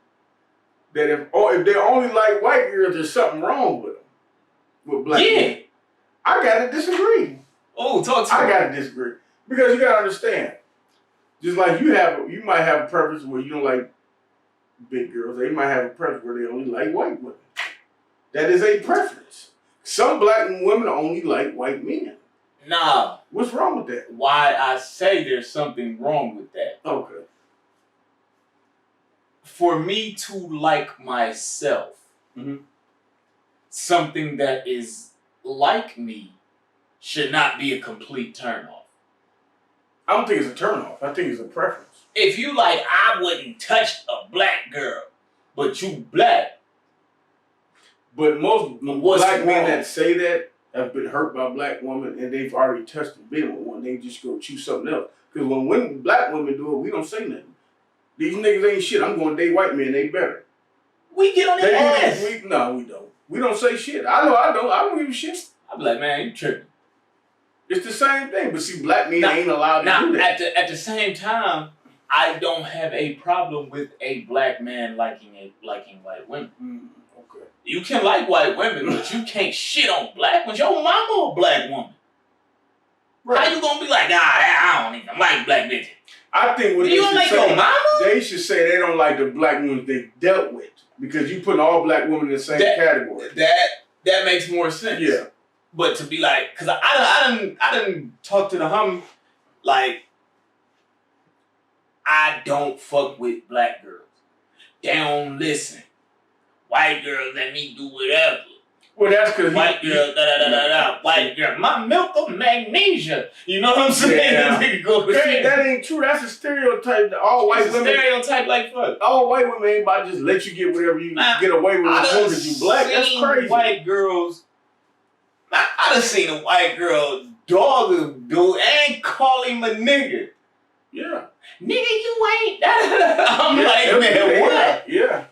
That if they only like white girls, there's something wrong with them. With black men. I gotta disagree. Oh, talk to me. I gotta disagree. Because you gotta understand. Just like you might have a preference where you don't like big girls. They might have a preference where they only like white women. That is a preference. Some black women only like white men. Nah. What's wrong with that? Why I say there's something wrong with that. Okay. For me to like myself, something that is like me should not be a complete turn off. I don't think it's a turn off. I think it's a preference. If you like, I wouldn't touch a black girl, but you black. But most black men that say that have been hurt by a black woman and they've already touched and been with one. They just go choose something else. Because when black women do it, we don't say nothing. These niggas ain't shit. I'm going to date white men. They better. We get on their ass. No, we don't. We don't say shit. I know I don't. I don't give a shit. I'm like, man, you tripping. It's the same thing. But see, black men ain't allowed to do that. At the same time, I don't have a problem with a black man liking white women. Okay. You can like white women, but you can't shit on black ones. Your mama a black woman. Right. How you gonna be like, I don't even like black bitches? I think what you don't like your mama? They should say they don't like the black women they dealt with. Because you putting all black women in the same category. That makes more sense. Yeah. But to be like, cause I didn't talk to the homie, like, I don't fuck with black girls. They don't listen. White girls let me do whatever. Well, that's because white girl, white girl. My milk of magnesia. You know what I'm saying? Yeah. That ain't true. That's a stereotype. That all white women. Stereotype like fuck. All white women ain't about to just let you get whatever you get away with as long as you black. That's crazy. White girls. I done seen a white girl dog a dude and call him a nigga. Yeah. Nigga, you ain't. I'm like, man, what? Yeah.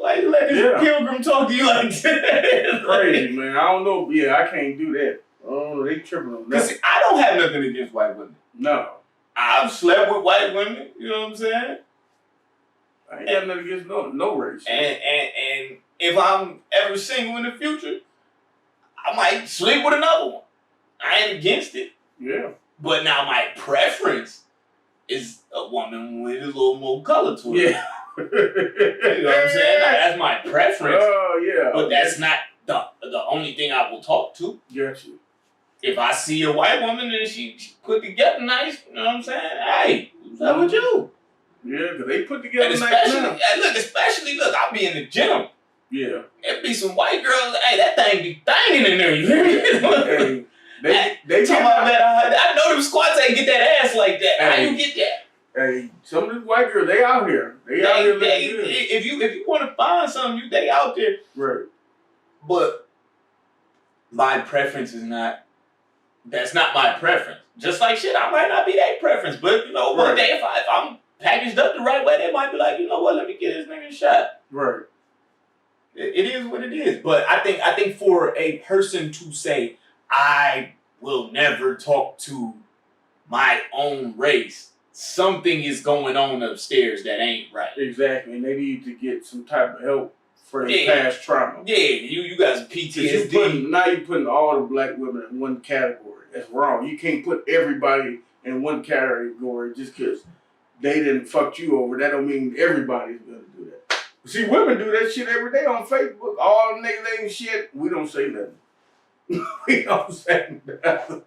Like, let this pilgrim talk to you like that. Crazy, man. I don't know. Yeah, I can't do that. Oh, they tripping on that. Because I don't have nothing against white women. No. I've slept with white women. You know what I'm saying? I ain't got nothing against no race. And if I'm ever single in the future, I might sleep with another one. I ain't against it. Yeah. But now my preference is a woman with a little more color to it. Yeah. You know what I'm saying? Now, that's my preference. Oh, yeah. But that's not the only thing I will talk to. Got you. If I see a white woman and she put together nice, you know what I'm saying? Hey, what's up with you? Yeah, because they put together and nice. Especially, I'll be in the gym. Yeah. There be some white girls, hey, that thing be thanging in there. You hear me? Hey, they talking about that. I know them squats ain't get that ass like that. Hey. How you get that? Hey, some of these white girls, they out here. They out here looking good. If you want to find something, they out there. Right. But my preference is not. That's not my preference. Just like shit, I might not be their preference, but you know, one day if I'm packaged up the right way, they might be like, you know what, let me get this nigga a shot. Right. It is what it is. But I think for a person to say, I will never talk to my own race, something is going on upstairs that ain't right. Exactly, and they need to get some type of help for their past trauma. Yeah, you got PTSD. Now you're putting all the black women in one category. That's wrong. You can't put everybody in one category just because they didn't fuck you over. That don't mean everybody's gonna do that. See, women do that shit every day on Facebook. All niggas ain't shit. We don't say nothing. We don't say nothing.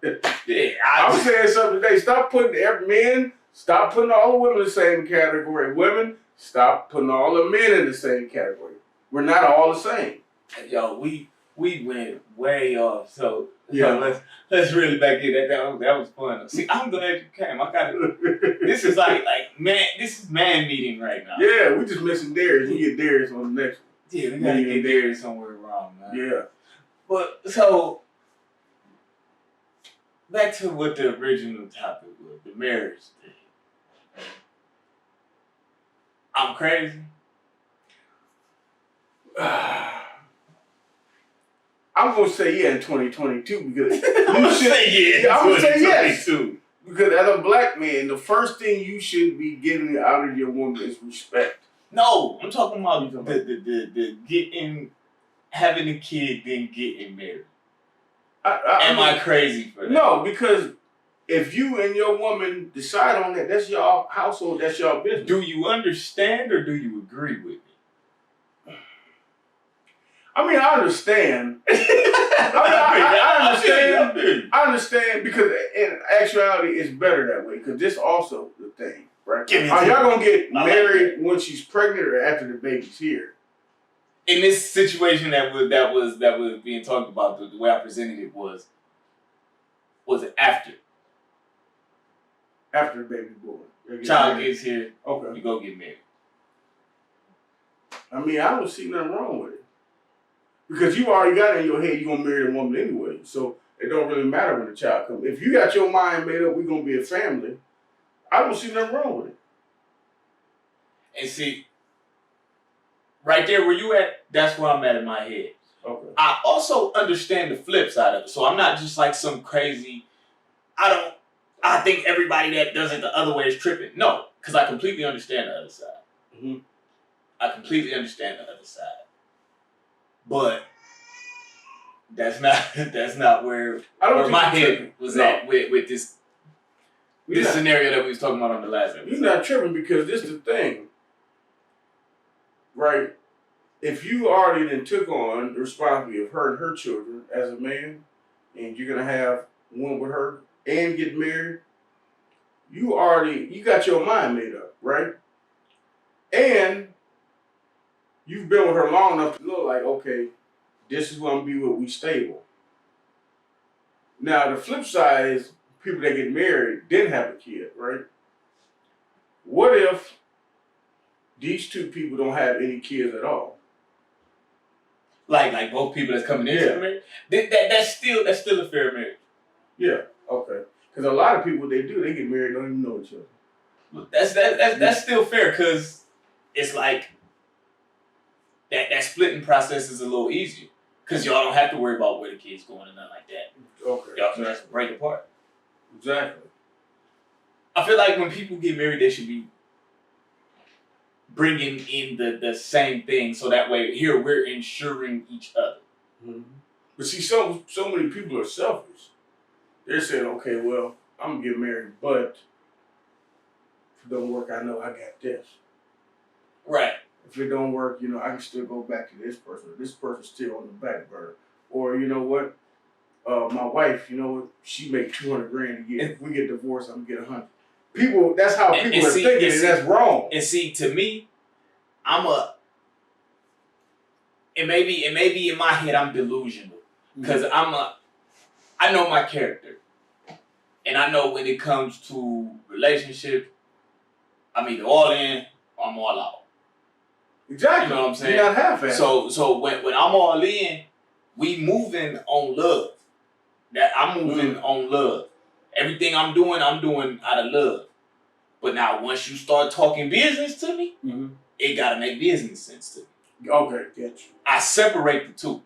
Yeah, I'm saying something today. Stop putting men. Stop putting all the women in the same category. Women, stop putting all the men in the same category. We're not all the same. Yo, we went way off. So yeah, let's really back in that was fun. See, I'm glad you came. I got it. This is like man. This is man meeting right now. Yeah, we just missing Darius. We get Darius on the next one. Yeah, we gotta get Darius somewhere around, man. Yeah. But so back to what the original topic was, the marriage thing. I'm crazy. I'm gonna say yeah in 2022 because I'm gonna say yeah. I'm gonna say yes because as a black man, the first thing you should be getting out of your woman is respect. No, I'm talking about the getting, having a kid, then getting married. Am I crazy for that? No, because if you and your woman decide on that, that's your household, that's your business. Do you understand or do you agree with me? I mean, I understand. I understand. I understand because in actuality, it's better that way because this also the thing, right? Are y'all gonna get married when she's pregnant or after the baby's here? In this situation that was being talked about, the way I presented it was it after? After the baby born. Child gets here, okay, you go get married. I mean, I don't see nothing wrong with it. Because you already got it in your head you're going to marry a woman anyway. So it don't really matter when the child comes. If you got your mind made up, we're going to be a family, I don't see nothing wrong with it. And see, right there where you at, that's where I'm at in my head. Okay. I also understand the flip side of it. So I'm not just like some crazy, I think everybody that does it the other way is tripping. No, because I completely understand the other side. Mm-hmm. I completely understand the other side. But that's not where my head was at with this scenario that we was talking about on the last episode. You're not tripping because this is the thing, right? If you already then took on the responsibility of her and her children as a man, and you're gonna have one with her and get married, you got your mind made up, right? And you've been with her long enough to know, like, okay, this is who I'm gonna be with, we stable. Now, the flip side is people that get married didn't have a kid, right? What if these two people don't have any kids at all? Like both people that's coming into the marriage? That's still a fair marriage. Yeah, okay. Because a lot of people, they get married, don't even know each other. That's still fair, because it's like, that splitting process is a little easier because y'all don't have to worry about where the kid's going and nothing like that. Okay. Y'all can just break apart. Exactly. I feel like when people get married, they should be bringing in the same thing so that way here we're ensuring each other. Mm-hmm. But see, so many people are selfish. They're saying, okay, well, I'm gonna get married, but if it don't work, I know I got this. Right. If it don't work, I can still go back to this person. This person's still on the back burner. Or you know what? My wife, she make $200,000 a year. If we get divorced, I'm gonna get $100,000. People, that's how people are thinking, and that's wrong. And see, to me, it may be in my head I'm delusional. Because I know my character. And I know when it comes to relationships, I'm either all in or I'm all out. Exactly. You know what I'm saying? You're not half-assed. So when I'm all in, we moving on love. I'm moving on love. Everything I'm doing out of love. But now once you start talking business to me, it gotta make business sense to me. Okay, get you. I separate the two.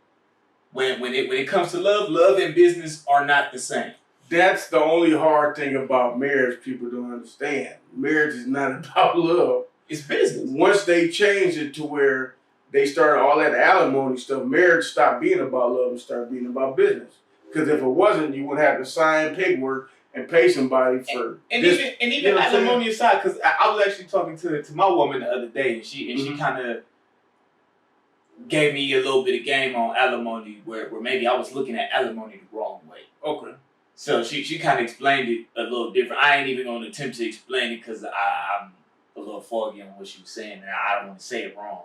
When it comes to love and business are not the same. That's the only hard thing about marriage people don't understand. Marriage is not about love. It's business. Once they change it to where they start all that alimony stuff, marriage stopped being about love and started being about business. Because if it wasn't, you would have to sign paperwork and pay somebody for even you know alimony aside, because I was actually talking to my woman the other day, and she kind of gave me a little bit of game on alimony where maybe I was looking at alimony the wrong way. Okay. So she kind of explained it a little different. I ain't even going to attempt to explain it because I'm a little foggy on what she was saying, and I don't want to say it wrong.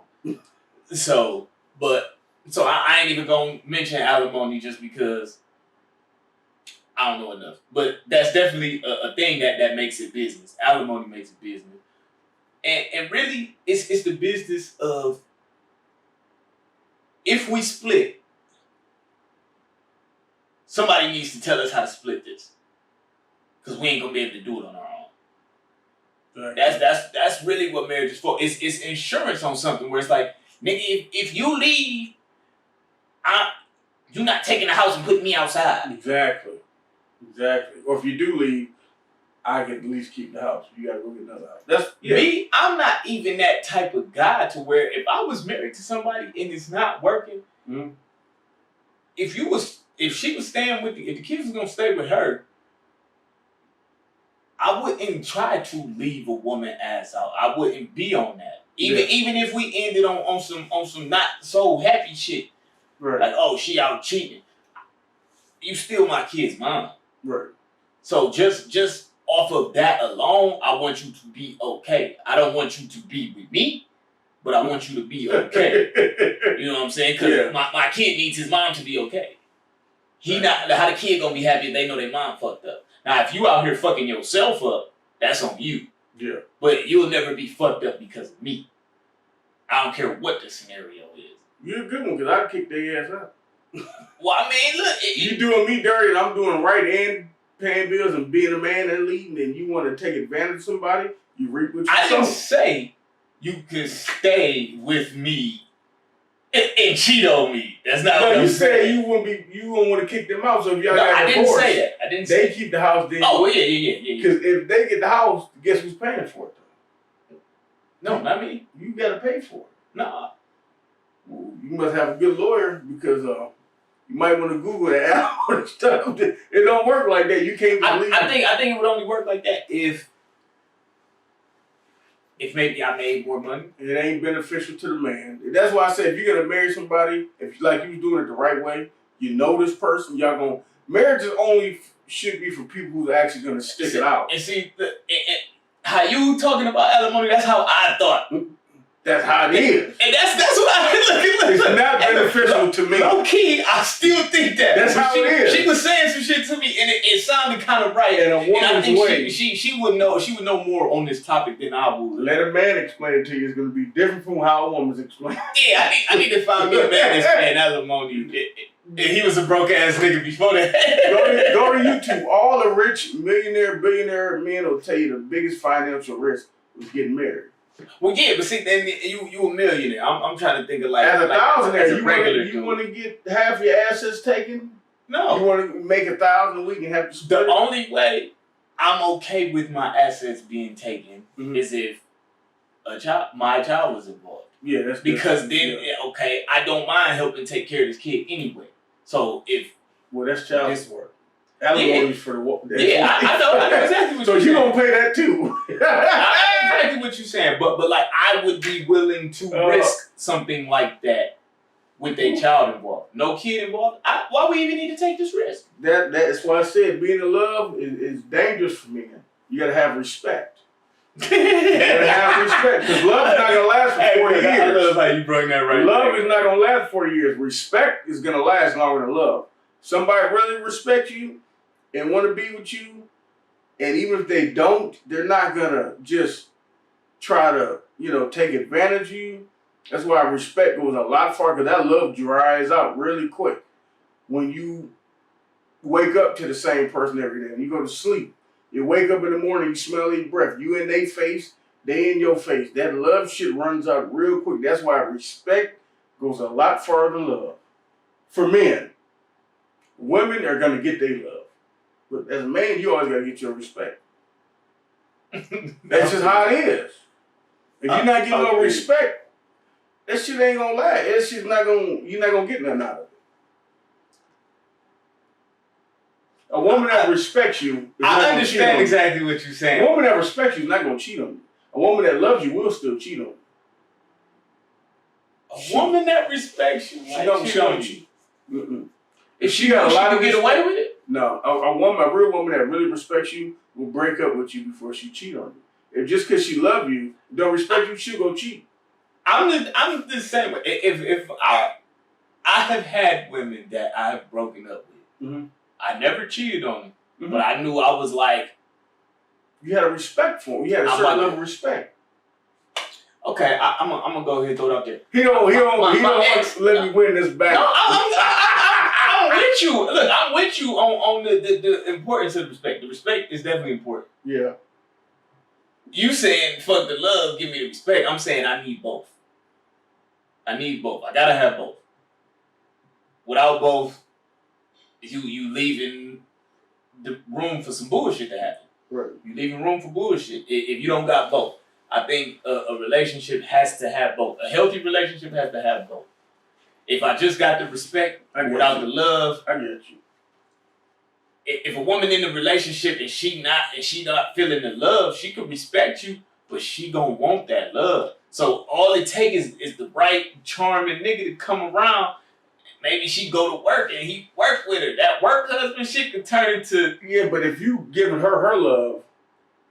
So I ain't even going to mention alimony just because I don't know enough. But that's definitely a thing that makes it business. Alimony makes it business. And really, it's the business of if we split, somebody needs to tell us how to split this. Because we ain't going to be able to do it on our own. Right. That's really what marriage is for. It's insurance on something where it's like, nigga, if you leave, you're not taking the house and putting me outside. Exactly. Or if you do leave, I can at least keep the house. You gotta go get another house. Me, I'm not even that type of guy to where if I was married to somebody and it's not working, if she was staying with if the kids was gonna stay with her, I wouldn't try to leave a woman ass out. I wouldn't be on that. Even if we ended on some not so happy shit. Right. Like, oh, she out cheating. You still my kid's mom. Right. So just off of that alone, I want you to be okay. I don't want you to be with me, but I want you to be okay. You know what I'm saying? Because my kid needs his mom to be okay. How the kid gonna be happy if they know their mom fucked up? Now, if you out here fucking yourself up, that's on you. Yeah. But you'll never be fucked up because of me. I don't care what the scenario is. You're a good one because I kick their ass out. Well, I mean, look. You doing me dirty and I'm doing right and paying bills and being a man and leading, and you want to take advantage of somebody, you reap what you sow. I didn't say you could stay with me and cheat on me. That's not what I'm saying. You won't want to kick them out. So if y'all got divorced, I didn't say that. I didn't say they keep the house. Then yeah. Because if they get the house, guess who's paying for it? No, not me. You got to pay for it. Nah. Well, you must have a good lawyer because you might want to Google that and stuff. It don't work like that. You can't believe. I think it would only work like that if maybe I made more money. It ain't beneficial to the man. That's why I said if you're gonna marry somebody, if you was doing it the right way, you know this person, y'all gonna marriage is only should be for people who's actually gonna stick it out. And see, how you talking about alimony? That's how I thought. That's how it is. And that's what I've been looking at. It's not beneficial to me. Low key, I still think that. That's how it is. She was saying some shit to me, and it sounded kind of right. In a woman's and I think way. She would know. She would know more on this topic than I would. Let a man explain it to you. It's going to be different from how a woman's explained. Yeah, I need to find me a man that's paying alimony. He was a broke ass nigga before that. Go to YouTube. All the rich billionaire men will tell you the biggest financial risk was getting married. Well, yeah, but see, then you a millionaire. I'm trying to think of like as a thousandaire. You want to get half your assets taken? No. You want to make 1,000 a week and have to split the only way I'm okay with my assets being taken is if my child was involved. Yeah, that's because then okay, I don't mind helping take care of this kid anyway. So that's child support. Alimony's for the I know exactly what so you're saying. So you gonna pay that too? I know exactly what you're saying, but like I would be willing to risk something like that with a child involved, no kid involved. Why we even need to take this risk? That's why I said being in love is dangerous for me. You gotta have respect. You gotta have respect because love is not gonna last for 40 years. I love how you bring that right. Love is not gonna last 40 years. Respect is gonna last longer than love. Somebody really respect you and want to be with you, and even if they don't, they're not gonna just try to, take advantage of you. That's why respect goes a lot farther, because that love dries out really quick. When you wake up to the same person every day, and you go to sleep, you wake up in the morning, you smell their breath, you in their face, they in your face. That love shit runs out real quick. That's why respect goes a lot farther than love. For men, women are gonna get their love, but as a man, you always gotta get your respect. That's just how it is. If you're not getting no respect, that shit ain't gonna last. That shit's not gonna. You're not gonna get nothing out of it. A woman that respects you. I understand exactly what you're saying. A woman that respects you is not gonna cheat on you. A woman that loves you will still cheat on you. A woman that respects you, she don't cheat on you. If she got a lot to get away with it? No, a real woman that really respects you will break up with you before she cheat on you. If just because she love you, don't respect you, she'll go cheat. I'm the same way. If I have had women that I have broken up with. Mm-hmm. I never cheated on them, but I knew I was like. You had a respect for him. You had a certain level of respect. Okay, I'm gonna go ahead and throw it out there. He don't let me win this battle. No, I'm with you. Look, I'm with you on the importance of respect. The respect is definitely important. Yeah. You saying fuck the love, give me the respect. I'm saying I need both. I gotta have both. Without both, you leaving the room for some bullshit to happen. Right. You leaving room for bullshit if you don't got both. I think a relationship has to have both. A healthy relationship has to have both. If I just got the respect without the love, I get you. If a woman in a relationship and she not feeling the love, she could respect you, but she gonna want that love. So all it takes is the right, charming nigga to come around. Maybe she go to work and he work with her. That work husband shit could turn into... Yeah, but if you giving her love,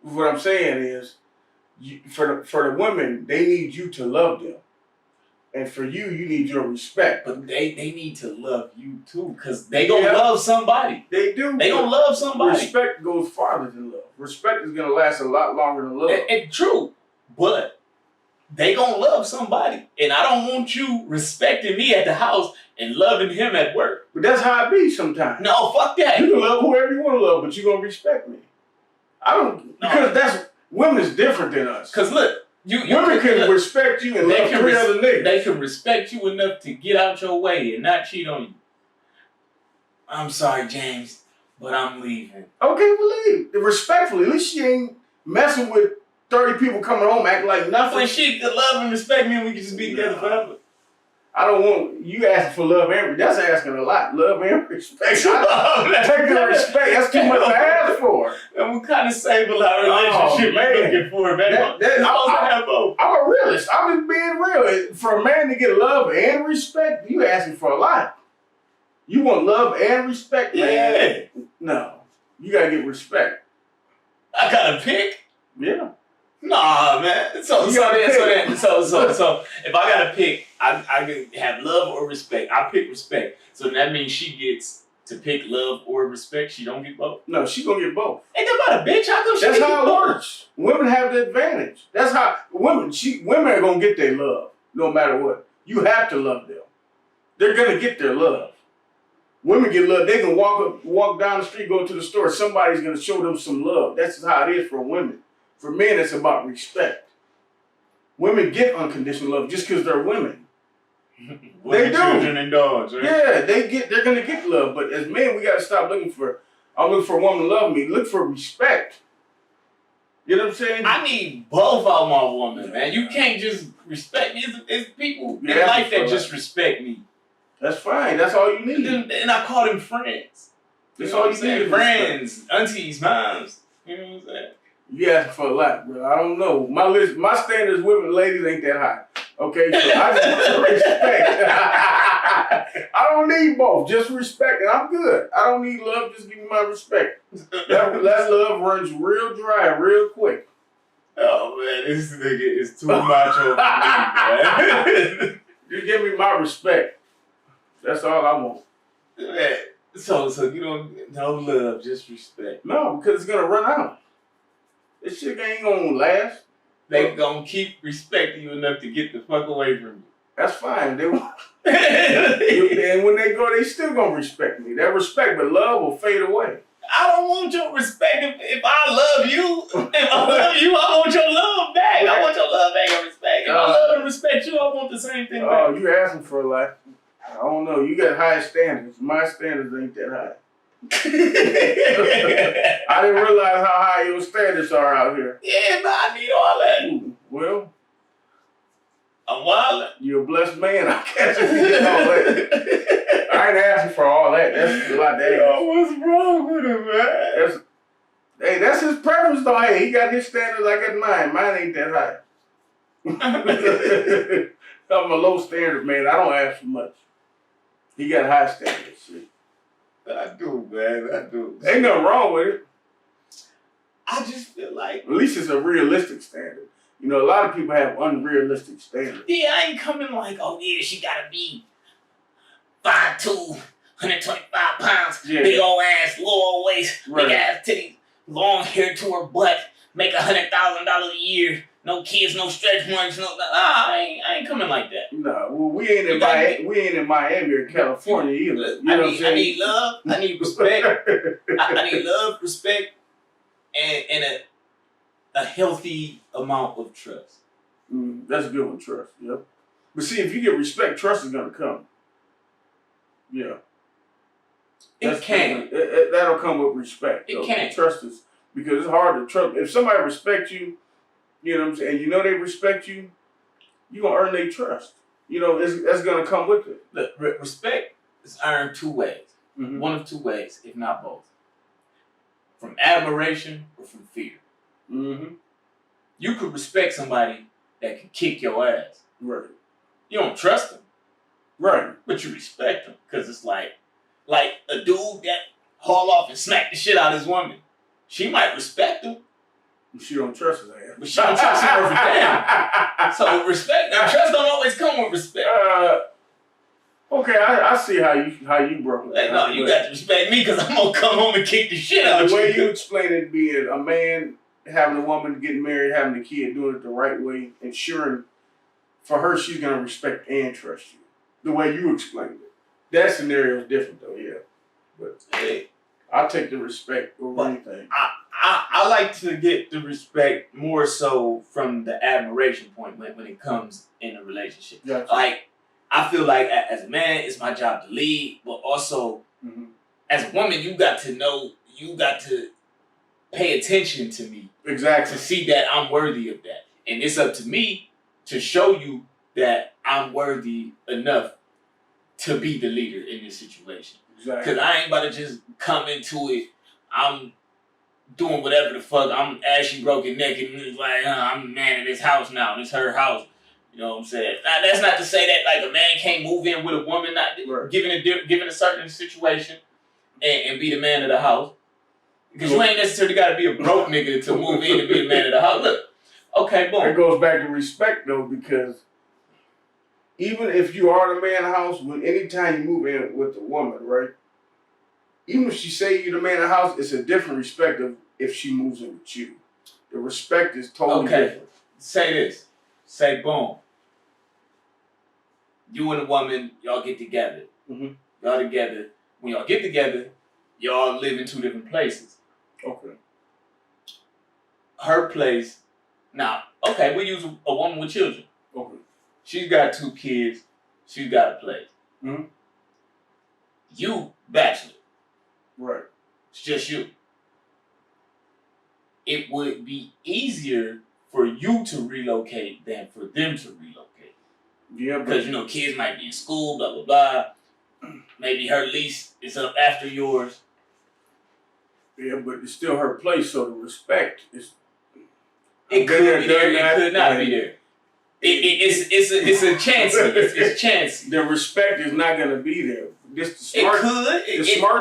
what I'm saying is, for the women, they need you to love them. And for you, you need your respect. But they need to love you too, because they gonna love somebody. They do. They gonna love somebody. Respect goes farther than love. Respect is gonna last a lot longer than love. And true, but they gonna love somebody. And I don't want you respecting me at the house and loving him at work. But that's how it be sometimes. No, fuck that. You can love whoever you want to love, but you gonna respect me. I don't, because women is different than us. Because look, women can respect you and love three other niggas. They can respect you enough to get out your way and not cheat on you. I'm sorry, James, but I'm leaving. Okay, well leave. Respectfully, at least she ain't messing with 30 people coming home acting like nothing. When she could love and respect me and we could just be together forever. I don't want you asking for love and that's asking a lot. Love and respect. Take the respect. That's too much to ask for. And we kind of save a lot of relationship looking for, man. I'm a realist. I'm just being real. For a man to get love and respect, you asking for a lot. You want love and respect, man? Yeah. No. You gotta get respect. I gotta pick? Yeah. Nah, man. So if I gotta pick, I can have love or respect. I pick respect. So that means she gets to pick love or respect. She don't get both. No, she gonna get both. Ain't that about a bitch? How come she That's how it both? works. Women have the advantage. That's how women are gonna get their love no matter what. You have to love them. They're gonna get their love. Women get love. They can walk down the street, go to the store. Somebody's gonna show them some love. That's how it is for women. For men, it's about respect. Women get unconditional love just because they're women. They do. Children and dogs, right? Yeah, they're gonna get love. But as men, we gotta stop looking for. I'm looking for a woman to love me. Look for respect. You know what I'm saying? I need both of my woman, man. You can't just respect me. It's people in life that just respect me. That's fine. That's all you need. And I call them friends. That's all you need. Friends, aunties, moms. You know what I'm saying? You asking for a lot, bro. I don't know. My standards with ladies ain't that high. Okay, so I just want respect. I don't need both. Just respect, and I'm good. I don't need love. Just give me my respect. That love runs real dry, real quick. Oh man, this nigga is too macho for me, man. You give me my respect. That's all I want. Man, so you don't no love, just respect. No, because it's gonna run out. This shit ain't gonna last. They gonna keep respecting you enough to get the fuck away from you. That's fine. They won't. And when they go, they still gonna respect me. That respect, but love will fade away. I don't want your respect. If I love you, I want your love back. I want your love back and respect. If I love and respect you, I want the same thing back. Oh, you asking for a lot. I don't know. You got high standards. My standards ain't that high. I didn't realize how high your standards are out here. Yeah, but I need all that. Ooh, well, I'm wildin'. you're a blessed man. I guess if you get all that. I ain't asking for all that. That's a lot. What's wrong with him, man? That's his preference, though. Hey, he got his standards. I got mine. Mine ain't that high. I'm a low standard man. I don't ask for much. He got high standards. See? I do, man. I do. Ain't nothing wrong with it. I just feel like... At least it's a realistic standard. You know, a lot of people have unrealistic standards. Yeah, I ain't coming like, oh, yeah, she gotta be 5'2", 125 pounds, big old ass, lower waist, big ass titties, long hair to her butt, make $100,000 a year, no kids, no stretch marks, no. I ain't coming like that. No, well, we ain't in Miami or California either. You know what I'm saying? I need love. I need respect. I need love, respect, and a healthy amount of trust. That's a good one, trust. Yep. But see, if you get respect, trust is gonna come. Yeah. It can. That'll come with respect. It can. Trust is because it's hard to trust. If somebody respects you, you know what I'm saying, and you know they respect you, you're gonna earn their trust. You know, that's gonna come with it. Look, respect is earned two ways. Mm-hmm. One of two ways, if not both. From admiration or from fear. Mm-hmm. You could respect somebody that can kick your ass. Right. You don't trust them. Right. But you respect them. Because it's like a dude that haul off and smack the shit out of his woman. She might respect him. She don't trust his ass. But she don't trust him for damn. So respect and trust don't always come with respect. Okay, I see how you broke it. Hey, no, you got to respect me because I'm gonna come home and kick the shit out of you. The way you explain it being a man having a woman getting married, having a kid, doing it the right way, ensuring for her she's gonna respect and trust you. The way you explained it. That scenario is different though, yeah. But hey, I'll take the respect over anything. I like to get the respect more so from the admiration point when it comes in a relationship. Gotcha. Like, I feel like as a man, it's my job to lead, but also as a woman, you got to pay attention to me. Exactly. To see that I'm worthy of that. And it's up to me to show you that I'm worthy enough to be the leader in this situation. Exactly. Because I ain't about to just come into it, I'm doing whatever the fuck, I'm ashy, broken, naked, and it's like, I'm the man in this house now, and it's her house. You know what I'm saying? Now, that's not to say that like a man can't move in with a woman, not given a certain situation, and be the man of the house. Because you ain't necessarily got to be a broke nigga to move in and be the man of the house. Look, okay, boom. It goes back to respect though, because even if you are the man of the house, anytime you move in with a woman, right? Even if she say you're the man of the house, it's a different respect of if she moves in with you. The respect is totally different. Say this. Say boom. You and the woman, y'all get together. Mm-hmm. Y'all together. When y'all get together, y'all live in two different places. Okay. Her place. Now, okay, we use a woman with children. Okay. She's got 2 kids. She's got a place. Mm-hmm. You, bachelor. Right. It's just you. It would be easier for you to relocate than for them to relocate. Yeah, because, kids might be in school, blah, blah, blah. Maybe her lease is up after yours. Yeah, but it's still her place, so the respect is... It could be there, it could not be there. It's a chance. It's chance. The respect is not going to be there. The smart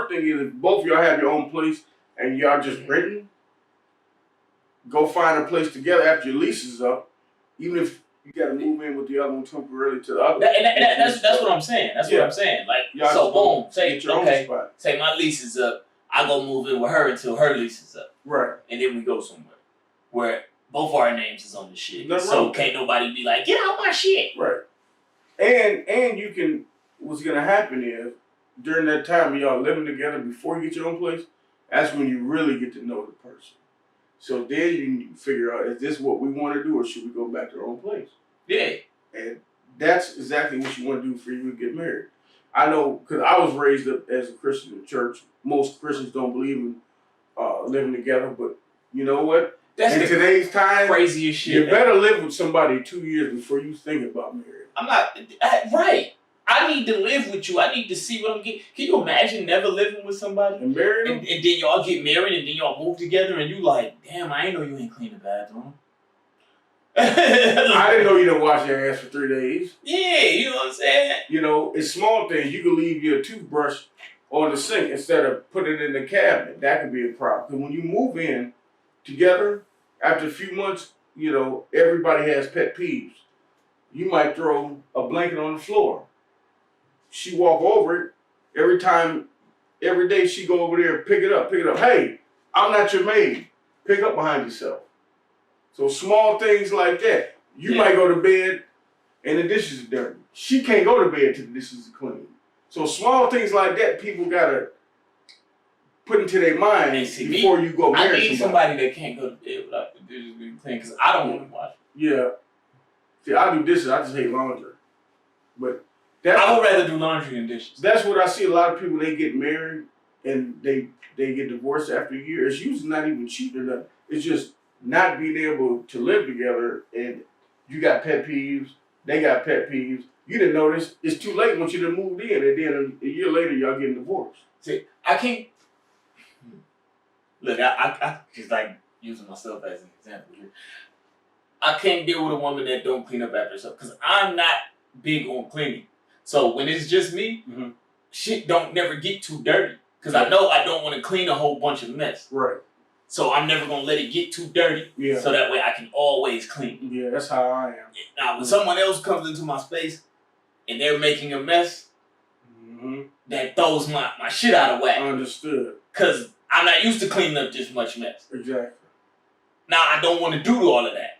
thing is if both of y'all have your own place and y'all just renting, go find a place together after your lease is up, even if you got to move in with the other one temporarily to the other. That's what I'm saying. That's what I'm saying. Like, so boom, say my lease is up. I go move in with her until her lease is up. Right. And then we go somewhere where both our names is on the shit. So can't nobody be like, get out my shit. Right. And you can, what's going to happen is, during that time y'all living together before you get your own place, That's when you really get to know the person. So then you figure out, is this what we want to do, or should we go back to our own place? Yeah. And that's exactly what you want to do before you get married. I know, because I was raised up as a Christian in the church. Most Christians don't believe in living together, but you know what? That's in today's time, craziest shit. You better live with somebody 2 years before you think about marriage. I'm not right. I need to live with you. I need to see what I'm getting. Can you imagine never living with somebody and marrying them? And then y'all get married and then y'all move together and you like, damn, I ain't know you ain't clean the bathroom. I didn't know you didn't wash your ass for 3 days. Yeah, you know what I'm saying? You know, it's small things. You can leave your toothbrush on the sink instead of putting it in the cabinet. That could be a problem. Because when you move in together, after a few months, you know, everybody has pet peeves. You might throw a blanket on the floor. She walk over it. Every day she go over there, pick it up. Hey, I'm not your maid. Pick up behind yourself. So small things like that. You might go to bed and the dishes are dirty. She can't go to bed till the dishes are clean. So small things like that, people gotta put into their mind before you go marry somebody. I need somebody that can't go to bed without the dishes being clean because I don't want to wash. Yeah. See, I do dishes. I just hate laundry. But I would rather do laundry than dishes. That's what I see. A lot of people, they get married and they get divorced after a year. It's usually not even cheating or nothing. It's just not being able to live together, and you got pet peeves, they got pet peeves. You didn't notice. It's too late once you done moved in, and then a year later, y'all getting divorced. See, I can't... Look, I just like using myself as an example here. I can't deal with a woman that don't clean up after herself, because I'm not big on cleaning. So when it's just me, shit don't never get too dirty, because I know I don't want to clean a whole bunch of mess. Right. So I'm never going to let it get too dirty, so that way I can always clean. Yeah, that's how I am. Now, when someone else comes into my space and they're making a mess, that throws my shit out of whack. Understood. Because I'm not used to cleaning up this much mess. Exactly. Now, I don't want to do all of that.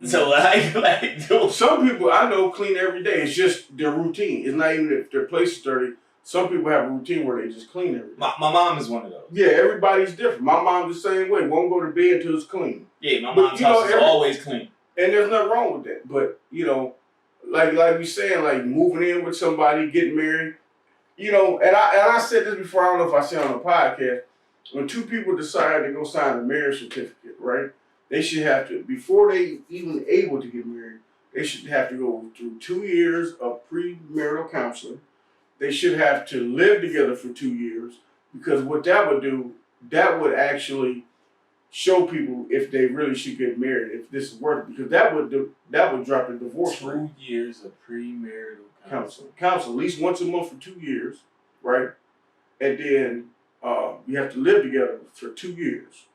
So, some people I know clean every day. It's just their routine. It's not even if their place is dirty. Some people have a routine where they just clean everything. My mom is one of those. Yeah, everybody's different. My mom's the same way. Won't go to bed until it's clean. Yeah, my mom's house is always clean. And there's nothing wrong with that. But, you know, like we saying, like moving in with somebody, getting married, you know, and I said this before, I don't know if I said on the podcast, when two people decide to go sign a marriage certificate, right, they should have to, before they even able to get married, they should have to go through 2 years of premarital counseling. They should have to live together for 2 years, because what that would do, that would actually show people if they really should get married, if this is worth it, because that would drop the divorce rate. 2 years of premarital counseling. Counsel at least once a month for 2 years, right? And then you have to live together for 2 years.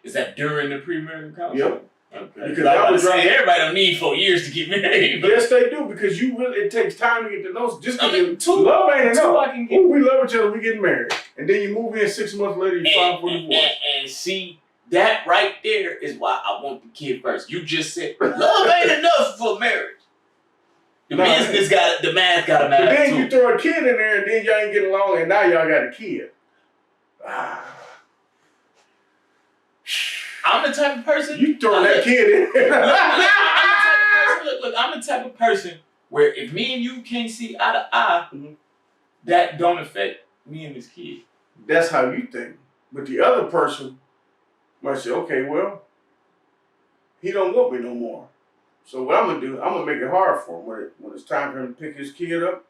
Is that during the premarital counseling? Yep. Okay. Because I was saying everybody don't need 4 years to get married. Yes, they do, because it takes time to get to know. Just because two, love ain't enough. I can get. We love each other, we get married, and then you move in 6 months later, you file for divorce. And see, that right there is why I want the kid first. You just said love ain't enough for marriage. The math got to matter. But then you throw a kid in there, and then y'all ain't getting along, and now y'all got a kid. I'm the type of person. You throw that kid in there. Look, I'm the type of person where if me and you can't see eye to eye, that don't affect me and this kid. That's how you think. But the other person might say, okay, well, he don't want me no more. So what I'm going to do, I'm going to make it hard for him. When it's time for him to pick his kid up,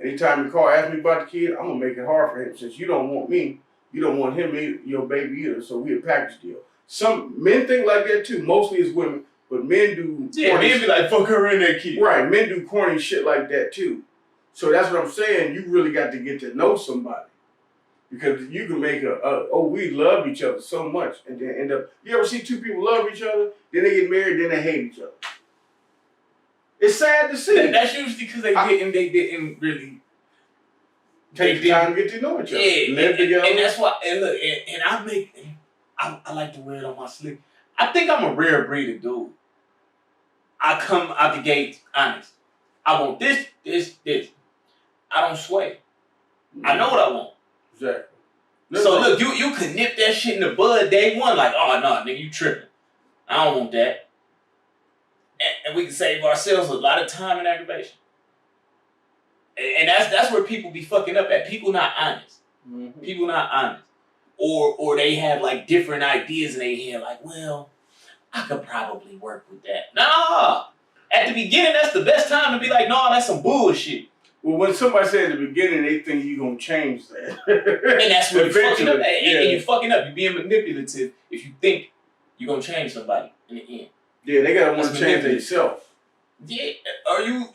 anytime he call, ask me about the kid, I'm going to make it hard for him. Since you don't want me, you don't want him, your baby either. So we a package deal. Some men think like that too. Mostly it's women, but men do. Yeah, men be like, fuck her and that kid. Right, men do corny shit like that too. So that's what I'm saying. You really got to get to know somebody, because you can make we love each other so much, and then end up. You ever see two people love each other, then they get married, then they hate each other. It's sad to see. That's usually because they didn't really take the time to get to know each other. Yeah, live together. And that's why. And look, and I like to wear it on my sleeve. I think I'm a rare breed of dude. I come out the gate honest. I want this, this, this. I don't sway. I know what I want. Exactly. So look, you could nip that shit in the bud day one, like, oh no, nigga, you tripping. I don't want that. And we can save ourselves a lot of time and aggravation. And that's where people be fucking up at. People not honest. Mm-hmm. People not honest. Or they have like different ideas in their head, like, well, I could probably work with that. Nah. At the beginning, that's the best time to be like, no, that's some bullshit. Well, when somebody says at the beginning, they think you're going to change that. And that's what you're fucking up. Yeah. And you're fucking up. You're being manipulative if you think you're going to change somebody in the end. Yeah, they got to want to change themselves. Yeah. Are you...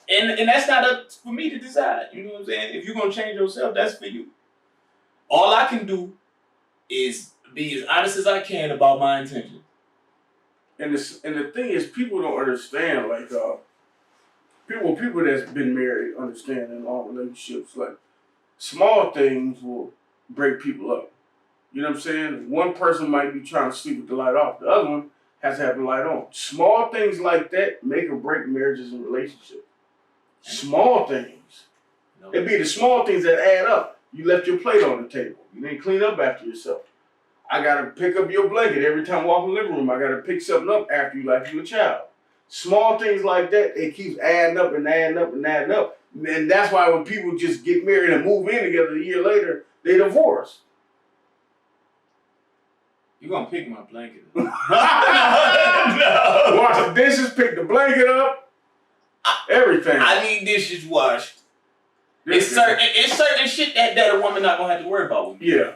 And that's not up for me to decide. You know what I'm saying? If you're going to change yourself, that's for you. All I can do is be as honest as I can about my intentions. And the thing is, people don't understand, like, people that's been married understand in long relationships, like, small things will break people up. You know what I'm saying? One person might be trying to sleep with the light off. The other one has to have the light on. Small things like that make or break marriages and relationships. Small things. It'd be the small things that add up. You left your plate on the table. You didn't clean up after yourself. I got to pick up your blanket every time I walk in the living room. I got to pick something up after you like you're a child. Small things like that, it keeps adding up and adding up and adding up. And that's why when people just get married and move in together a year later, they divorce. You're going to pick my blanket up. No. Wash the dishes, pick the blanket up, everything. I need dishes washed. It's certain shit that a woman not going to have to worry about with me. Yeah.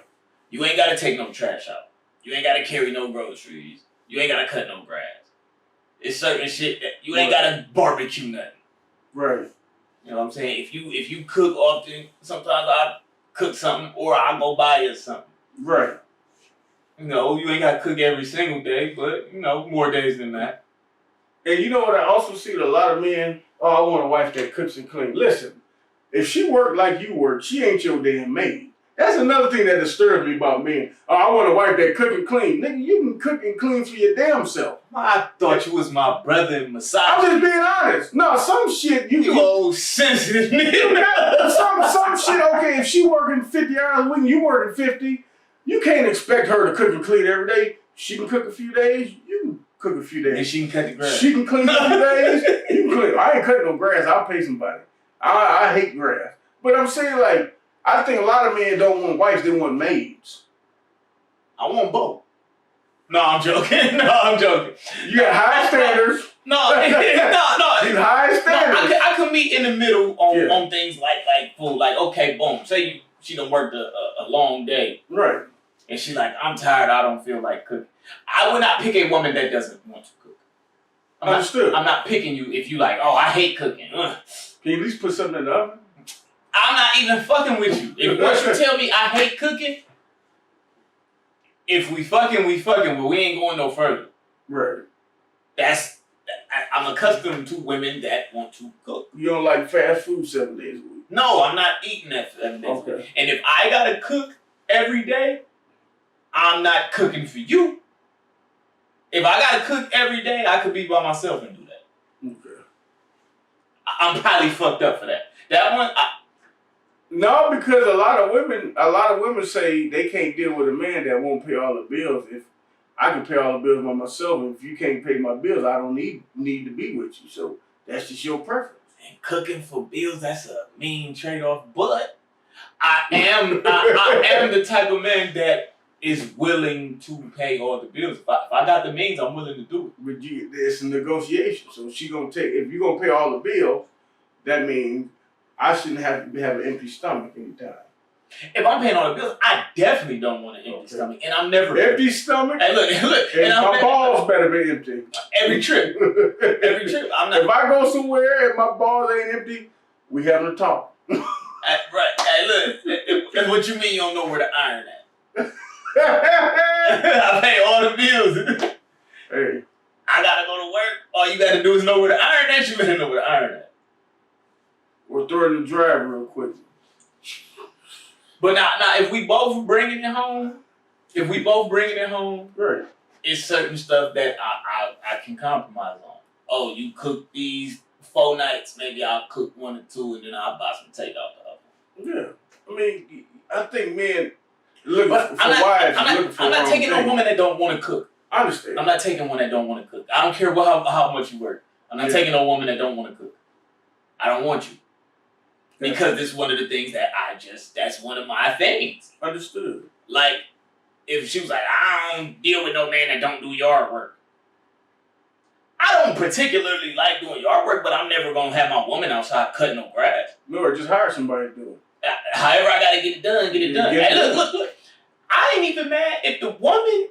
You ain't got to take no trash out. You ain't got to carry no groceries. You ain't got to cut no grass. It's certain shit that you ain't got to barbecue nothing. Right. You know what I'm saying? If you cook often, sometimes I cook something or I go buy you something. Right. You know, you ain't got to cook every single day, but, you know, more days than that. And you know what I also see with a lot of men? Oh, I want a wife that cooks and cleans. Listen, if she worked like you work, she ain't your damn maid. That's another thing that disturbs me about men. Oh, I want a wife that cook and clean. Nigga, you can cook and clean for your damn self. I thought you was my brother in massage. I'm just being honest. No, some shit you old sensitive nigga. some shit, okay, if she working 50 hours a week and you working 50, you can't expect her to cook and clean every day. She can cook a few days, you can cook a few days. And she can cut the grass. She can clean a few days, you can clean. I ain't cutting no grass, I'll pay somebody. I hate grass. But I'm saying, like, I think a lot of men don't want wives, they want maids. I want both. No, I'm joking. You got high standards. No. You high standards. I can meet in the middle on things like food. Like, okay, boom. Say she done worked a long day. Right. And she's like, I'm tired, I don't feel like cooking. I would not pick a woman that doesn't want to cook. Understood. I'm not picking you if you like, oh, I hate cooking. Ugh. Can you at least put something in the oven? I'm not even fucking with you. If once you tell me I hate cooking, if we fucking, but we ain't going no further. Right. I'm accustomed to women that want to cook. You don't like fast food 7 days a week? No, I'm not eating that 7 days a week. And if I gotta cook every day, I'm not cooking for you. If I gotta cook every day, I could be by myself and do that. Okay. I'm probably fucked up for that. That one, no, because a lot of women say they can't deal with a man that won't pay all the bills. If I can pay all the bills by myself, and if you can't pay my bills, I don't need to be with you. So that's just your preference. And cooking for bills, that's a mean trade-off. But I am the type of man that is willing to pay all the bills. If I got the means, I'm willing to do it. But it's a negotiation. So if you're gonna pay all the bills, that means I shouldn't have an empty stomach anytime. If I'm paying all the bills, I definitely don't want an empty stomach, and I'm never empty stomach. Hey, look, and my balls better be empty. Every trip. I'm not. If I go somewhere and my balls ain't empty, we having a talk. Right. Hey, look. That's what you mean. You don't know where to iron at. I pay all the bills. Hey. I gotta go to work. All you gotta do is know where to iron at. You better know where to iron at. Or throw it in the dryer real quick. But now, if we both bringing it home, right, it's certain stuff that I can compromise on. Oh, you cook these 4 nights, maybe I'll cook 1 or 2, and then I'll buy some takeout the other. Yeah, I mean, I think men, looking But for wives. I'm not taking a woman that don't want to cook. I understand. I'm not taking one that don't want to cook. I don't care how much you work. I'm not taking a woman that don't want to cook. I don't want you. Because it's one of the things that that's one of my things. Understood. Like, if she was like, I don't deal with no man that don't do yard work. I don't particularly like doing yard work, but I'm never going to have my woman outside cutting no grass. No, just hire somebody to do it. However I got to get it done, get it done. Hey, look. I ain't even mad if the woman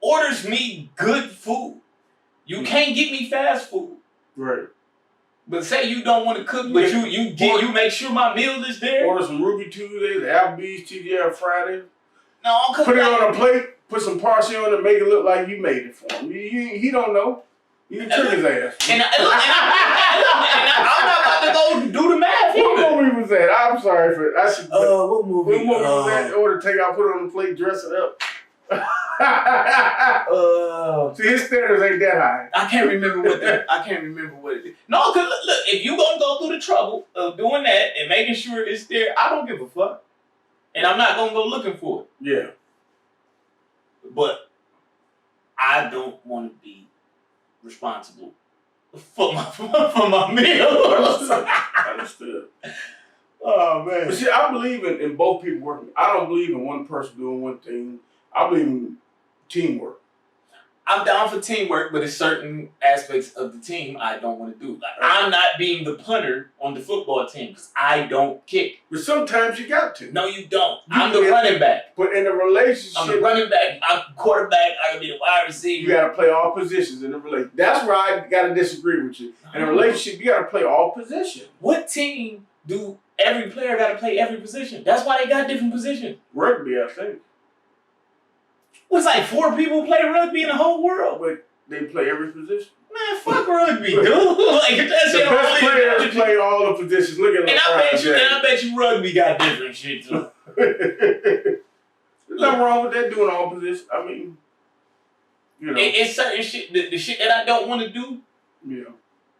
orders me good food. You can't get me fast food. Right. But say you don't want to cook, but you make sure my meal is there. Order some Ruby Tuesdays, Applebee's, TGI Friday. No, put it on a plate, put some parsley on it, make it look like you made it for him. He don't know. You can trick his ass. And I'm not about to go do the math either. What movie was that? I'm sorry for it. What movie? What movie was that? Order takeout, put it on the plate, dress it up. See, his standards ain't that high. I can't remember what it is. No, cause look, if you gonna go through the trouble of doing that and making sure it's there, I don't give a fuck, and I'm not gonna go looking for it. Yeah, but I don't want to be responsible for my meals. Understood. Oh man. But see, I believe in both people working. I don't believe in one person doing one thing. I believe in teamwork. I'm down for teamwork, but there's certain aspects of the team I don't want to do. Like, I'm not being the punter on the football team because I don't kick. But sometimes you got to. No, you don't. I'm the running back. But in a relationship, I'm the running back. I'm quarterback. I can be the wide receiver. You got to play all positions in a relationship. That's where I got to disagree with you. In a relationship, you got to play all positions. What team do every player got to play every position? That's why they got different positions. Rugby, I think. What's like 4 people play rugby in the whole world? But they play every position. Man, fuck rugby, dude. Like, that's the best players play all the positions. Look at I bet you rugby got different shit too. There's nothing wrong with that, doing all positions. I mean, you know. It's certain shit. The shit that I don't want to do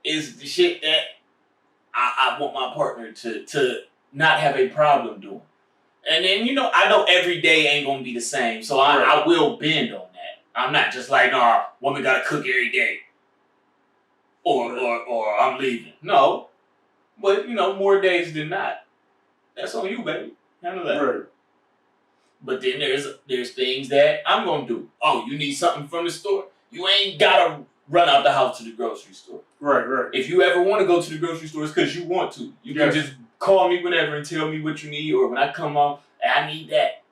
is the shit that I want my partner to not have a problem doing. And then, I know every day ain't going to be the same, so I will bend on that. I'm not just like, nah, woman got to cook every day. Or I'm leaving. No. But, more days than not. That's on you, baby. Handle that. Right. But then there's things that I'm going to do. Oh, you need something from the store? You ain't got to run out the house to the grocery store. Right. If you ever want to go to the grocery store, it's because you want to. You can just call me whenever and tell me what you need, or when I come home, I need that.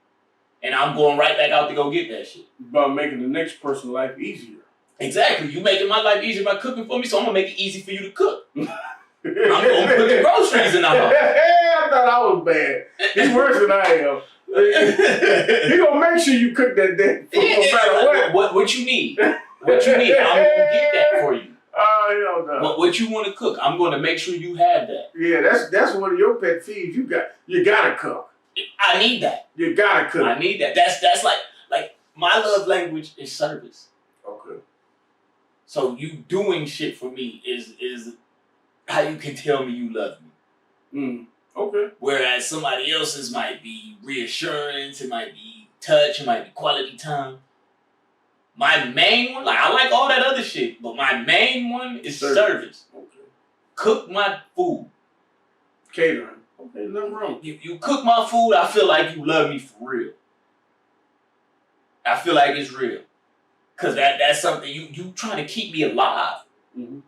And I'm going right back out to go get that shit. About making the next person's life easier. Exactly. You making my life easier by cooking for me, so I'm going to make it easy for you to cook. I'm going to put the groceries in the house. I thought I was bad. He's worse than I am. He going to make sure you cook that day no matter what you need. What you need, I'm going to get that for you. Oh, hell no. What you want to cook, I'm going to make sure you have that. Yeah, that's one of your pet peeves. You got to cook. I need that. You got to cook. I need that. That's like my love language is service. Okay. So you doing shit for me is how you can tell me you love me. Okay. Whereas somebody else's might be reassurance, it might be touch, it might be quality time. My main one, I like all that other shit, but my main one is service. Okay. Cook my food. Catering. Okay, nothing wrong. You cook my food, I feel like you love me for real. I feel like it's real. Because that's something, you trying to keep me alive. Mm-hmm.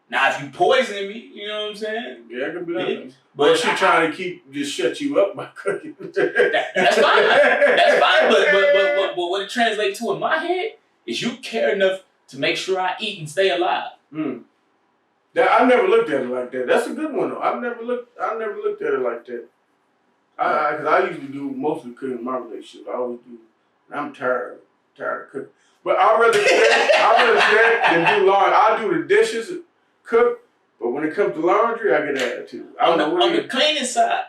Now, if you poisoning me, you know what I'm saying? Yeah, it can be that. But she trying to just shut you up by cooking. That's fine. That's fine. But what it translates to in my head is you care enough to make sure I eat and stay alive. I never looked at it like that. That's a good one though. I never looked at it like that. Because I usually do most of the cooking in my relationship. I always do. And I'm tired of cooking. But I'd rather do that than do laundry. I do the dishes, cook, but when it comes to laundry, I get an attitude. On the cleaning side,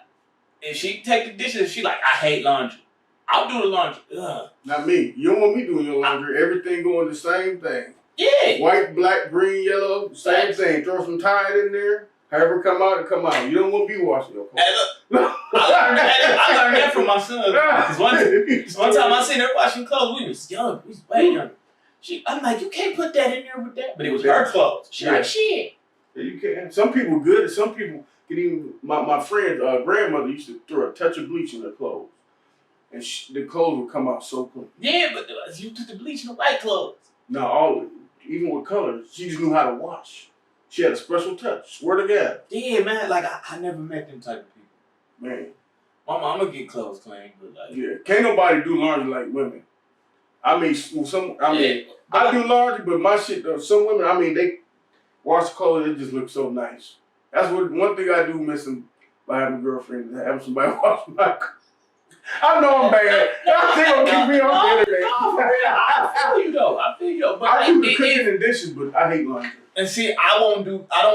if she take the dishes, she like, I hate laundry. I'll do the laundry. Ugh. Not me. You don't want me doing your laundry. Everything going the same thing. Yeah. White, black, green, yellow, same thing. Throw some Tide in there. However come out, it come out. You don't want to be washing your clothes. Hey, look, I learned that from my son. Because one time I seen her washing clothes. We was young. We was way young. I'm like, you can't put that in there with that. But it was her clothes. She like, shit. Yeah, you can. Some people good, and some people can even. My friend's grandmother used to throw a touch of bleach in her clothes, and the clothes would come out so clean. Yeah, but you took the bleach in the white clothes. No, even with colors, she just knew how to wash. She had a special touch. Swear to God. Yeah, man. Like I never met them type of people. Man. My mama get clothes clean, but like yeah, can't nobody do laundry like women. I mean, I do laundry, but my shit though. Some women, I mean, they wash clothes. It just looks so nice. That's one thing I do missing by having a girlfriend, having somebody wash my clothes. I know I'm bad. They gonna keep me on the internet. I feel you though. But I do the cooking and dishes, but I hate laundry. And see, I don't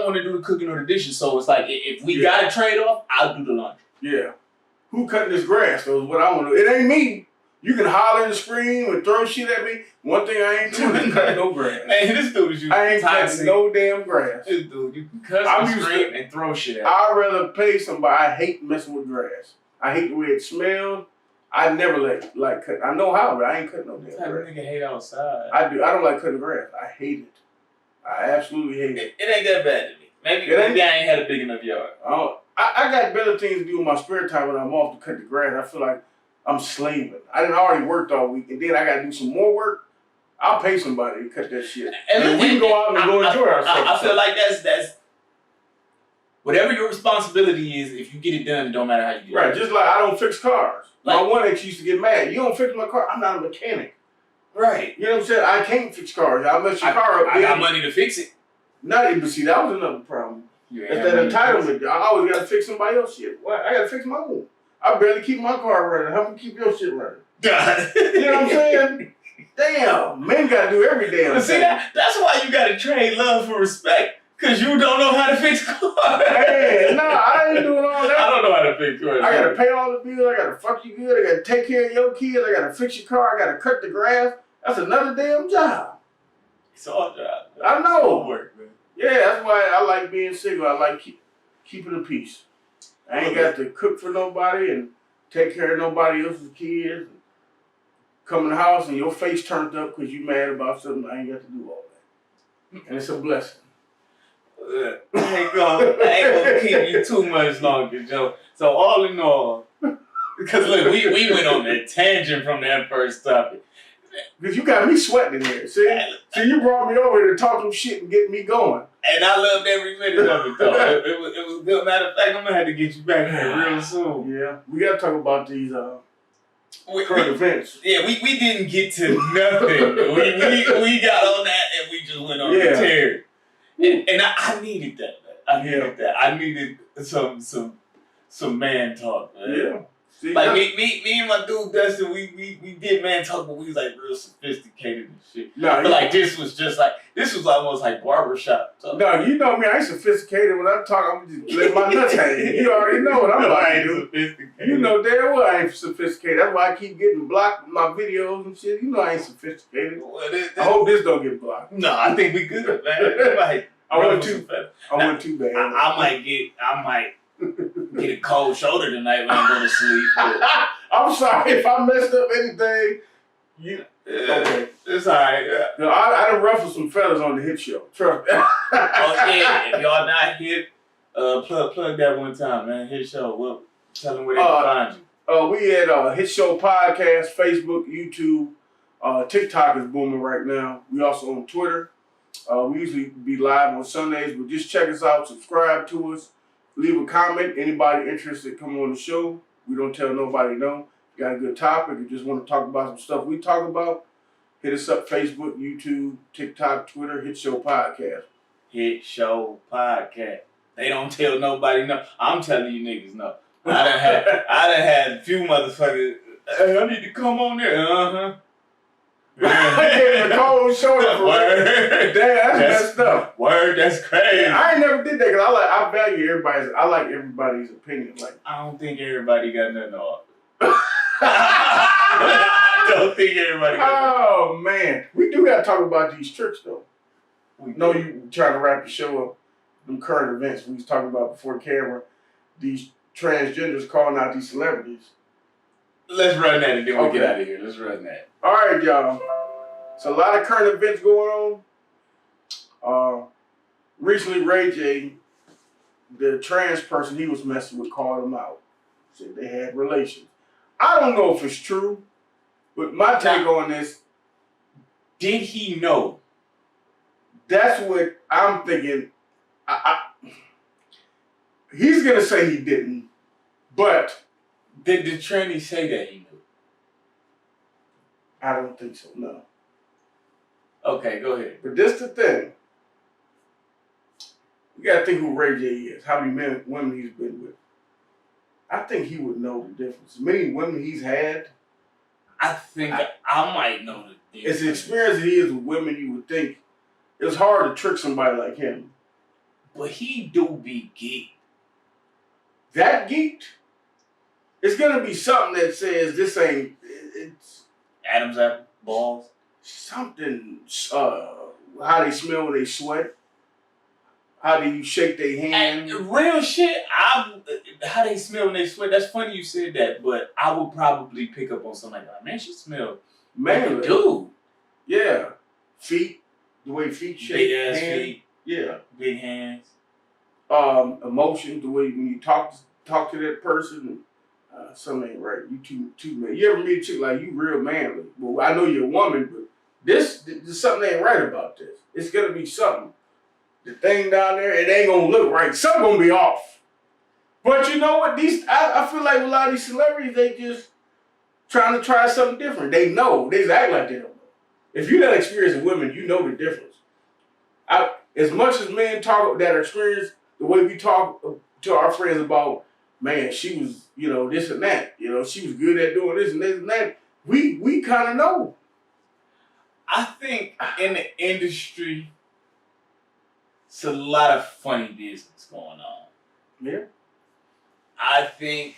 want to do the cooking or the dishes. So it's like if we got a trade off, I'll do the laundry. Yeah. Who cutting this grass though is what I want to do. It ain't me. You can holler and scream and throw shit at me. One thing I ain't doing is cutting no grass. Man, this dude is I ain't cutting no damn grass. This dude, you can cuss and scream and throw shit at me. I'd rather pay somebody. I hate messing with grass. I hate the way it smells. I never like cut. I know how, but I ain't cutting no damn grass. Nigga hate outside. I do. I don't like cutting grass. I hate it. I absolutely hate it. It ain't that bad to me. Maybe I ain't had a big enough yard. I got better things to do in my spare time when I'm off to cut the grass. I feel like I'm slaving. I done already worked all week, and then I got to do some more work. I'll pay somebody to cut that shit. And we can go out and go enjoy ourselves. I feel like that's whatever your responsibility is. If you get it done, it don't matter how you do it. Right, just like I don't fix cars. My one ex used to get mad. You don't fix my car. I'm not a mechanic. Right. You know what I'm saying? I can't fix cars. I'll mess your car up. I got money to fix it. Not even, see, that was another problem. That's that entitlement. I always got to fix somebody else's shit. Well, I got to fix my own. I barely keep my car running. How can you keep your shit running? You know what I'm saying? Damn, men got to do every damn thing. See, that's why you got to trade love for respect. Because you don't know how to fix cars. Hey, no, I ain't doing all that. I don't know how to fix cars. I got to pay all the bills. I got to fuck you good. I got to take care of your kids. I got to fix your car. I got to cut the grass. That's another damn job. It's all job. I know. It's all work, man. Yeah, that's why I like being single. I like keeping the peace. I ain't got to cook for nobody and take care of nobody else's kids. Come in the house and your face turned up because you mad about something. I ain't got to do all that. And it's a blessing. I ain't gonna keep you too much longer, Joe. So all in all, because look, we went on that tangent from that first topic. Because you got me sweating in here. See, you brought me over here to talk some shit and get me going. And I loved every minute of it, though. It was good. Matter of fact, I'm gonna have to get you back here real soon. Yeah, we gotta talk about these current events. Yeah, we didn't get to nothing. we got on that and we just went on the tear. And I needed that. Man. I needed some man talk, man. Yeah. See, like me and my dude Dustin, we did man talk, but we was like real sophisticated and shit. No, but like this was almost like barbershop talk. No, you know me, I ain't sophisticated. When I talk, I'm just let my nuts hang. You already know what I'm like, dude. You know damn well I ain't sophisticated. That's why I keep getting blocked with my videos and shit. You know I ain't sophisticated. Well, I hope this don't get blocked. No, I think we good, man. I went too bad. I might get a cold shoulder tonight when I go to sleep. I'm sorry if I messed up anything. Okay. It's alright. No, I done ruffled some fellas on the hit show. Trust me. Oh yeah, if y'all not hit, plug that one time, man. Hit show. Well, tell them where they can find you. We had Hit Show Podcast, Facebook, YouTube. TikTok is booming right now. We also on Twitter. We usually be live on Sundays, but just check us out, subscribe to us, leave a comment. Anybody interested, come on the show. We don't tell nobody no. You got a good topic, you just want to talk about some stuff we talk about, hit us up, Facebook, YouTube, TikTok, Twitter, Hit Show Podcast. Hit Show Podcast. They don't tell nobody no. I'm telling you niggas no. I done had a few motherfuckers, hey, I need to come on there. Uh-huh. I gave a cold shoulder for word. Damn, that's messed up. Word, that's crazy. I ain't never did that because I value everybody's. I like everybody's opinion. Like I don't think everybody got nothing to offer. I don't think everybody got Oh man, we do got to talk about these tricks though. We know you trying to wrap the show up. them current events we was talking about before camera, these transgenders calling out these celebrities. Let's run that and then we'll Okay. get out of here. Let's run that. All right, y'all. It's a lot of current events going on. Recently, Ray J, the trans person he was messing with, called him out. Said they had relations. I don't know if it's true, but my take on this, did he know? that's what I'm thinking. He's going to say he didn't, but Did the tranny say that he knew? I don't think so, no. Okay, go ahead. But this the thing. You got to think who Ray J is, how many women he's been with. I think he would know the difference. Many women he's had, I think I might know the it's an experience that he is with women you would think it's hard to trick somebody like him. But he do be geeked. That geeked, it's going to be something that says this ain't, it's Adam's apple, balls. something, how they smell when they sweat, how do you shake their hand. And real shit, how they smell when they sweat, that's funny you said that, but I would probably pick up on something like, man, she smell like a dude. Yeah. Feet, the way feet shake. Big ass hand. feet, Yeah. big hands. Emotion, the way when you talk to that person, something ain't right. You too man. You ever meet a chick like you real manly? Well, I know you're a woman, but this something ain't right about this. It's gonna be something. The thing down there, it ain't gonna look right. Something gonna be off. But you know what? I feel like a lot of these celebrities, they just trying to try something different. They know. They just act like they don't know. If you're not experienced with women, you know the difference. As much as men talk that are experienced, the way we talk to our friends about, man, she was, this and that. She was good at doing this and this and that. We kind of know. I think in the industry, it's a lot of funny business going on. Yeah. I think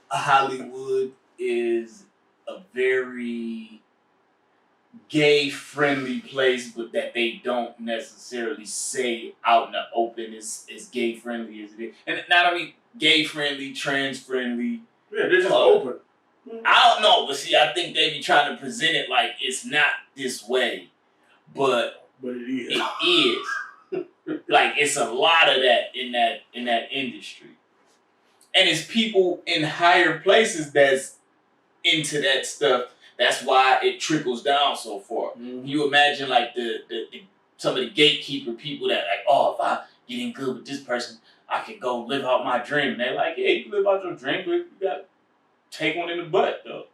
Hollywood is a very gay-friendly place, but that they don't necessarily say out in the open is gay-friendly as it is. And not only gay-friendly, trans-friendly. Yeah, they're just open. I don't know, but see, I think they be trying to present it like it's not this way, but it is. It is. Like, it's a lot of that in that industry. And it's people in higher places that's into that stuff. That's why it trickles down so far. Mm-hmm. You imagine like the some of the gatekeeper people that like, oh, if I get in good with this person, I can go live out my dream. And they're like, yeah, you can live out your dream, but you gotta take one in the butt though.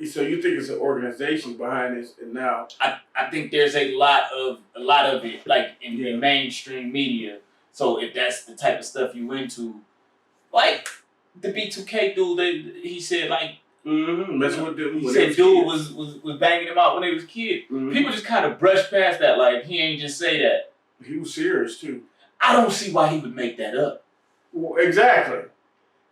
So you think it's an organization behind this, and now I think there's a lot of it, like in mainstream media. So if that's the type of stuff you into, like the B2K dude, he said like, messing with them. He said dude was banging him out when they was kids. Mm-hmm. People just kind of brush past that, like he ain't just say that. He was serious too. I don't see why he would make that up. Well, exactly.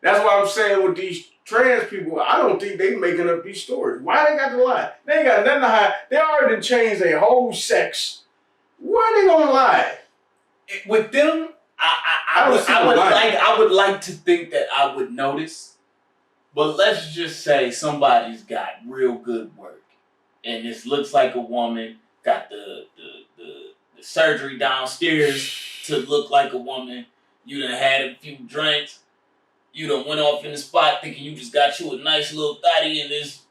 That's why I'm saying with these trans people, I don't think they making up these stories. Why they got to lie? They ain't got nothing to hide. They already changed their whole sex. Why they gonna lie? With them, I would like to think that I would notice, but let's just say somebody's got real good work, and this looks like a woman, got the surgery downstairs to look like a woman. You done had a few drinks. You done went off in the spot thinking you just got you a nice little thotty in this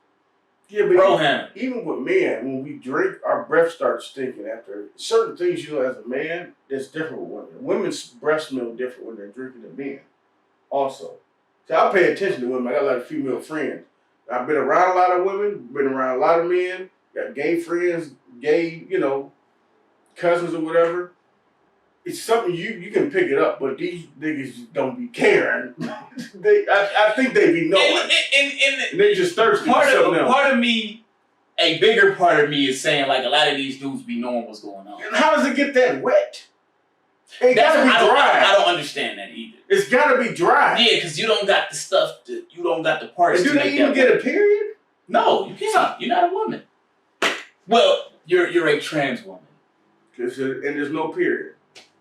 Broham. Even with men, when we drink, our breath starts stinking after certain things. As a man, that's different with women. Women's breath smell different when they're drinking than men. Also, so I pay attention to women. I got a lot of female friends. I've been around a lot of women, been around a lot of men. Got gay friends, gay, cousins or whatever. It's something you can pick it up, but these niggas just don't be caring. I think they be knowing. And they just thirsty for something else. Part of me, a bigger part of me is saying like a lot of these dudes be knowing what's going on. And how does it get that wet? It gotta be dry. I don't understand that either. It's gotta be dry. Yeah, because you don't got the stuff, you don't got the parts. And do they even get a period? No, you can't. You're not a woman. Well, you're a trans woman. And there's no period.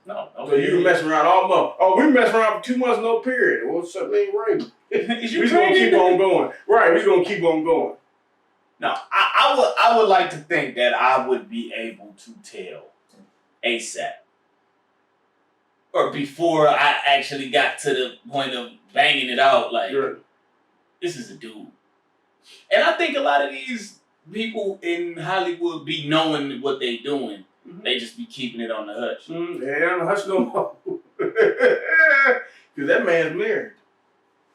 No. So you can mess around all month. Oh, we mess around for 2 months, no period. Well, something ain't right. We're gonna keep on going. Right, we're gonna keep on going. No, I would like to think that I would be able to tell ASAP. Or before I actually got to the point of banging it out, like, this is a dude. And I think a lot of these people in Hollywood be knowing what they doing. Mm-hmm. They just be keeping it on the hush. They ain't on the hush no more. Because that man's married.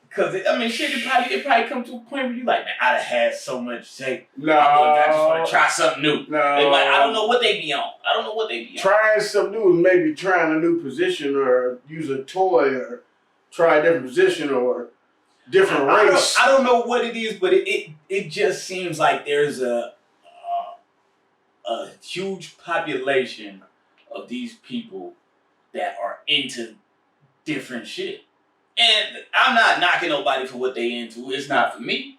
Because, I mean, shit, it probably come to a point where you like, man, I'd have had so much sex. No. I just want to try something new. No. Like, I don't know what they be on. Trying something new is maybe trying a new position or use a toy or try a different position or different race. I don't know what it is, but it just seems like there's a huge population of these people that are into different shit. And I'm not knocking nobody for what they into. It's not for me.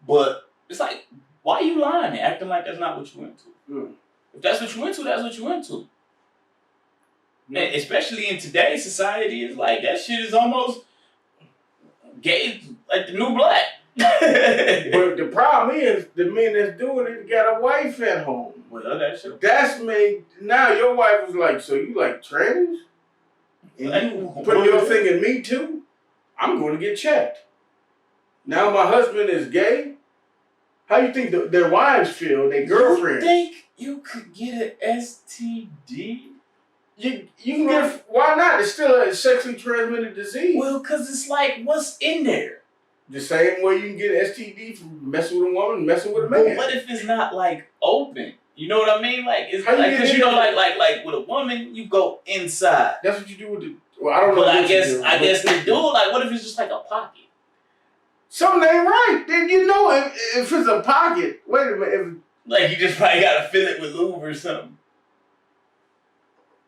But it's like, why are you lying and acting like that's not what you into? Mm. If that's what you into, that's what you into. Mm. And especially in today's society, it's like that shit is almost gay, like the new black. But the problem is, the men that's doing it got a wife at home. Well, that's made, now your wife was like, so you like trans? And you put your thing in me too? I'm going to get checked. Now my husband is gay. How you think their wives feel, their girlfriends? You think you could get an STD? You can get, why not? It's still a sexually transmitted disease. Well, because it's like, what's in there? The same way you can get an STD from messing with a woman, messing with a man. But what if it's not like open? You know what I mean? Like, it's like, because you know, like with a woman, you go inside. That's what you do with the. Well, I don't know. But I guess the dude, like, what if it's just like a pocket? Something ain't right. Then you know if it's a pocket. Wait a minute. Like, you just probably gotta fill it with lube or something.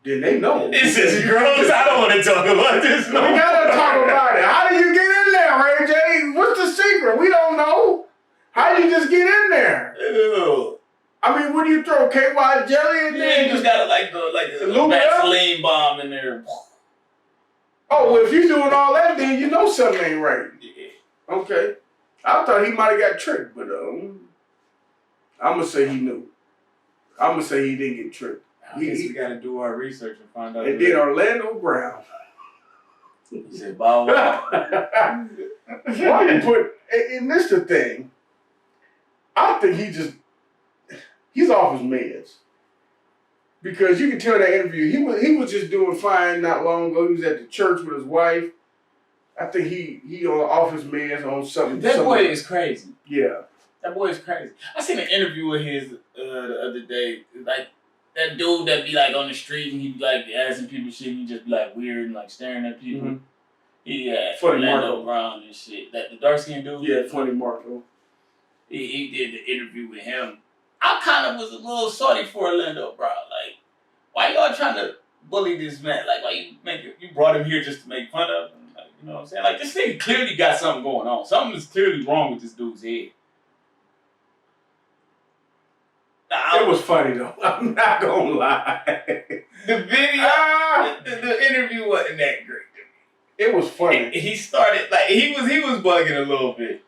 Then they know. This is gross. I don't want to talk about this. We gotta talk about it. How do you get in there, Ray J? What's the secret? We don't know. How do you just get in there? Ew. I mean, what do you throw? KY jelly in there? You just gotta like a Vaseline bomb in there. Oh, well, if you're doing all that, then you know something ain't right. Yeah. Okay. I thought he might have got tricked, but I'm going to say he knew. I'm going to say he didn't get tricked. I guess we got to do our research and find out. And then Orlando Brown. He said, "Bow wow." Why you put, and this the thing, I think he's off his meds. Because you can tell that interview, he was just doing fine not long ago. He was at the church with his wife. I think he off his meds on something. That boy is crazy. Yeah. That boy is crazy. I seen an interview with his the other day. Like, that dude that be like on the street and he be like asking people shit, he just be like weird and like staring at people. Mm-hmm. He Funny Orlando Brown and shit. That the dark skinned dude. Yeah, Funny Marco. He did the interview with him. I kind of was a little sorry for Orlando Brown. Like, why y'all trying to bully this man? Like, why you brought him here just to make fun of him? Like, you know what I'm saying? Like, this thing clearly got something going on. Something is clearly wrong with this dude's head. It was funny though. I'm not gonna lie. The video, the interview wasn't that great to me. It was funny. He started like he was bugging a little bit.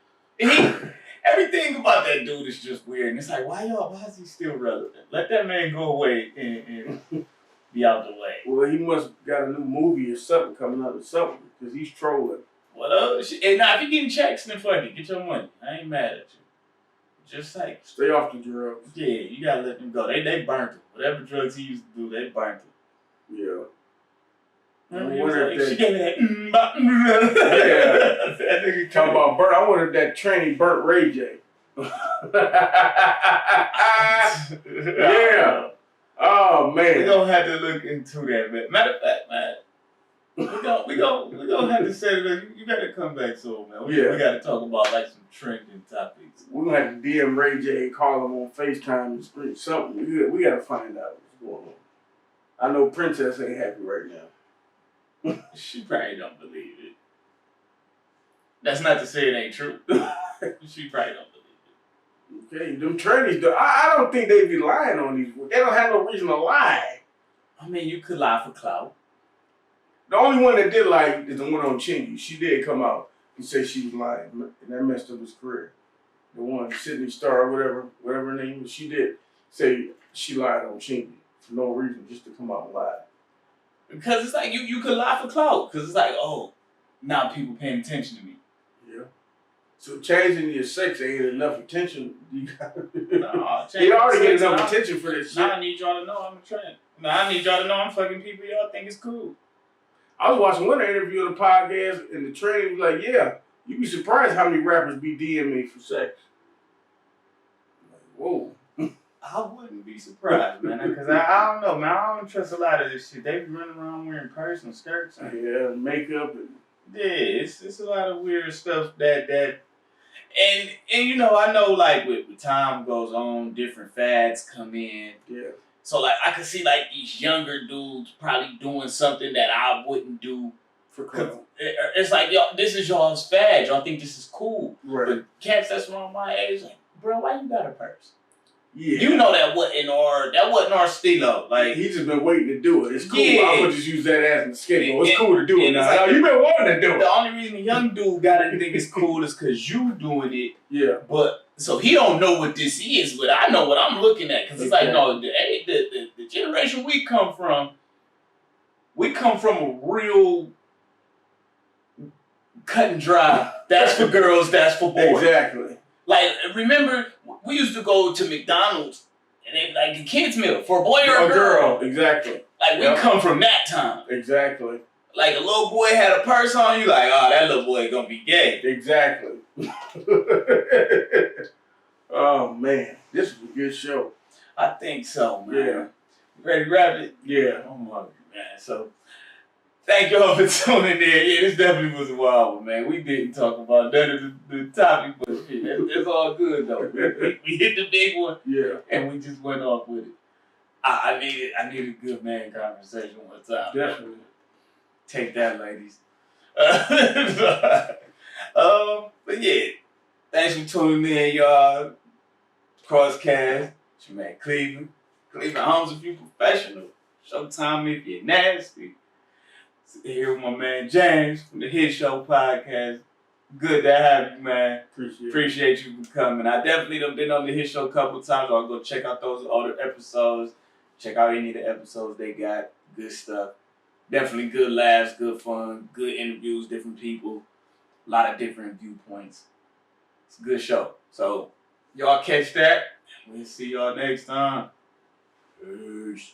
Everything about that dude is just weird. And it's like, why is he still relevant? Let that man go away and be out the way. Well, he must got a new movie or something coming up or something because he's trolling. What up? And now, if you're getting checks, then fuck it. Get your money. I ain't mad at you. Just like, stay off the drugs. Yeah, you gotta let them go. They burnt him. Whatever drugs he used to do, they burnt him. Yeah. She gave me that. Yeah. That nigga talking about burnt. I wanted that tranny burnt Ray J. Yeah. Oh man. We gonna have to look into that, man. Matter of fact, man. We gonna have to say that you gotta come back soon, man. We gotta talk about like some trending topics. We're gonna have to DM Ray J and call him on FaceTime and screen something. We gotta find out what's going on. I know Princess ain't happy right now. She probably don't believe it. That's not to say it ain't true. She probably don't believe it. Okay, them trannies, I don't think they be lying on these. They don't have no reason to lie. I mean, you could lie for clout. The only one that did lie is the one on Chingy. She did come out and say she was lying, and that messed up his career. The one, Sydney Star, whatever her name was, she did say she lied on Chingy for no reason, just to come out and lie. Because it's like you could lie for clout. Because it's like, oh, now people paying attention to me. Yeah. So changing your sex ain't enough attention. You got. Nah, you already get enough attention for this shit. Now I need y'all to know I'm a trend. Now I need y'all to know I'm fucking people y'all think is cool. I was watching one interview on the podcast, and the trainer was like, "Yeah, you'd be surprised how many rappers be DMing me for sex." I'm like, whoa. I wouldn't be surprised, man, because I don't know, man. I don't trust a lot of this shit. They be running around wearing personal skirts and makeup and it's a lot of weird stuff that and you know, I know like with time goes on, different fads come in. Yeah. So like I could see like these younger dudes probably doing something that I wouldn't do for clout. It's like, yo, this is y'all's fad. Y'all think this is cool. Right. But cats that's around my age, like, bro, why you got a purse? Yeah. You know that wasn't our stilo. Like, he just been waiting to do it. It's cool. Yeah. I'm gonna just use that as an scapegoat. It's cool to do it now. Like, you been wanting to do it. The only reason the young dude gotta think it's cool is because you doing it. Yeah. But so he don't know what this is, but I know what I'm looking at. Because it's like, no, the generation we come from a real cut and dry. That's for girls, that's for boys. Exactly. Like, remember, we used to go to McDonald's and they like the kids meal for a boy or a girl. Exactly. Like, we come from that time. Exactly. Like, a little boy had a purse on, you like, oh, that little boy gonna be gay. Exactly. Oh, man. This was a good show. I think so, man. Yeah. Ready to wrap it? Yeah. I'm hungry, man. So, thank y'all for tuning in. Yeah, this definitely was a wild one, man. We didn't talk about none of the topic, but it's all good, though. We hit the big one, yeah, and we just went off with it. I needed a good man conversation one time. Definitely. Take that, ladies. But yeah, thanks for tuning in, y'all. Crosscast. It's your man Cleveland. Cleveland Holmes if you professional. Showtime if you're nasty. Here with my man James from the Hit Show Podcast. Good to have you, man. Appreciate you for coming. I definitely done been on the Hit Show a couple times. I'll go check out those other episodes. Check out any of the episodes they got. Good stuff. Definitely good laughs, good fun, good interviews, different people. A lot of different viewpoints. It's a good show. So, y'all catch that. We'll see y'all next time. Peace.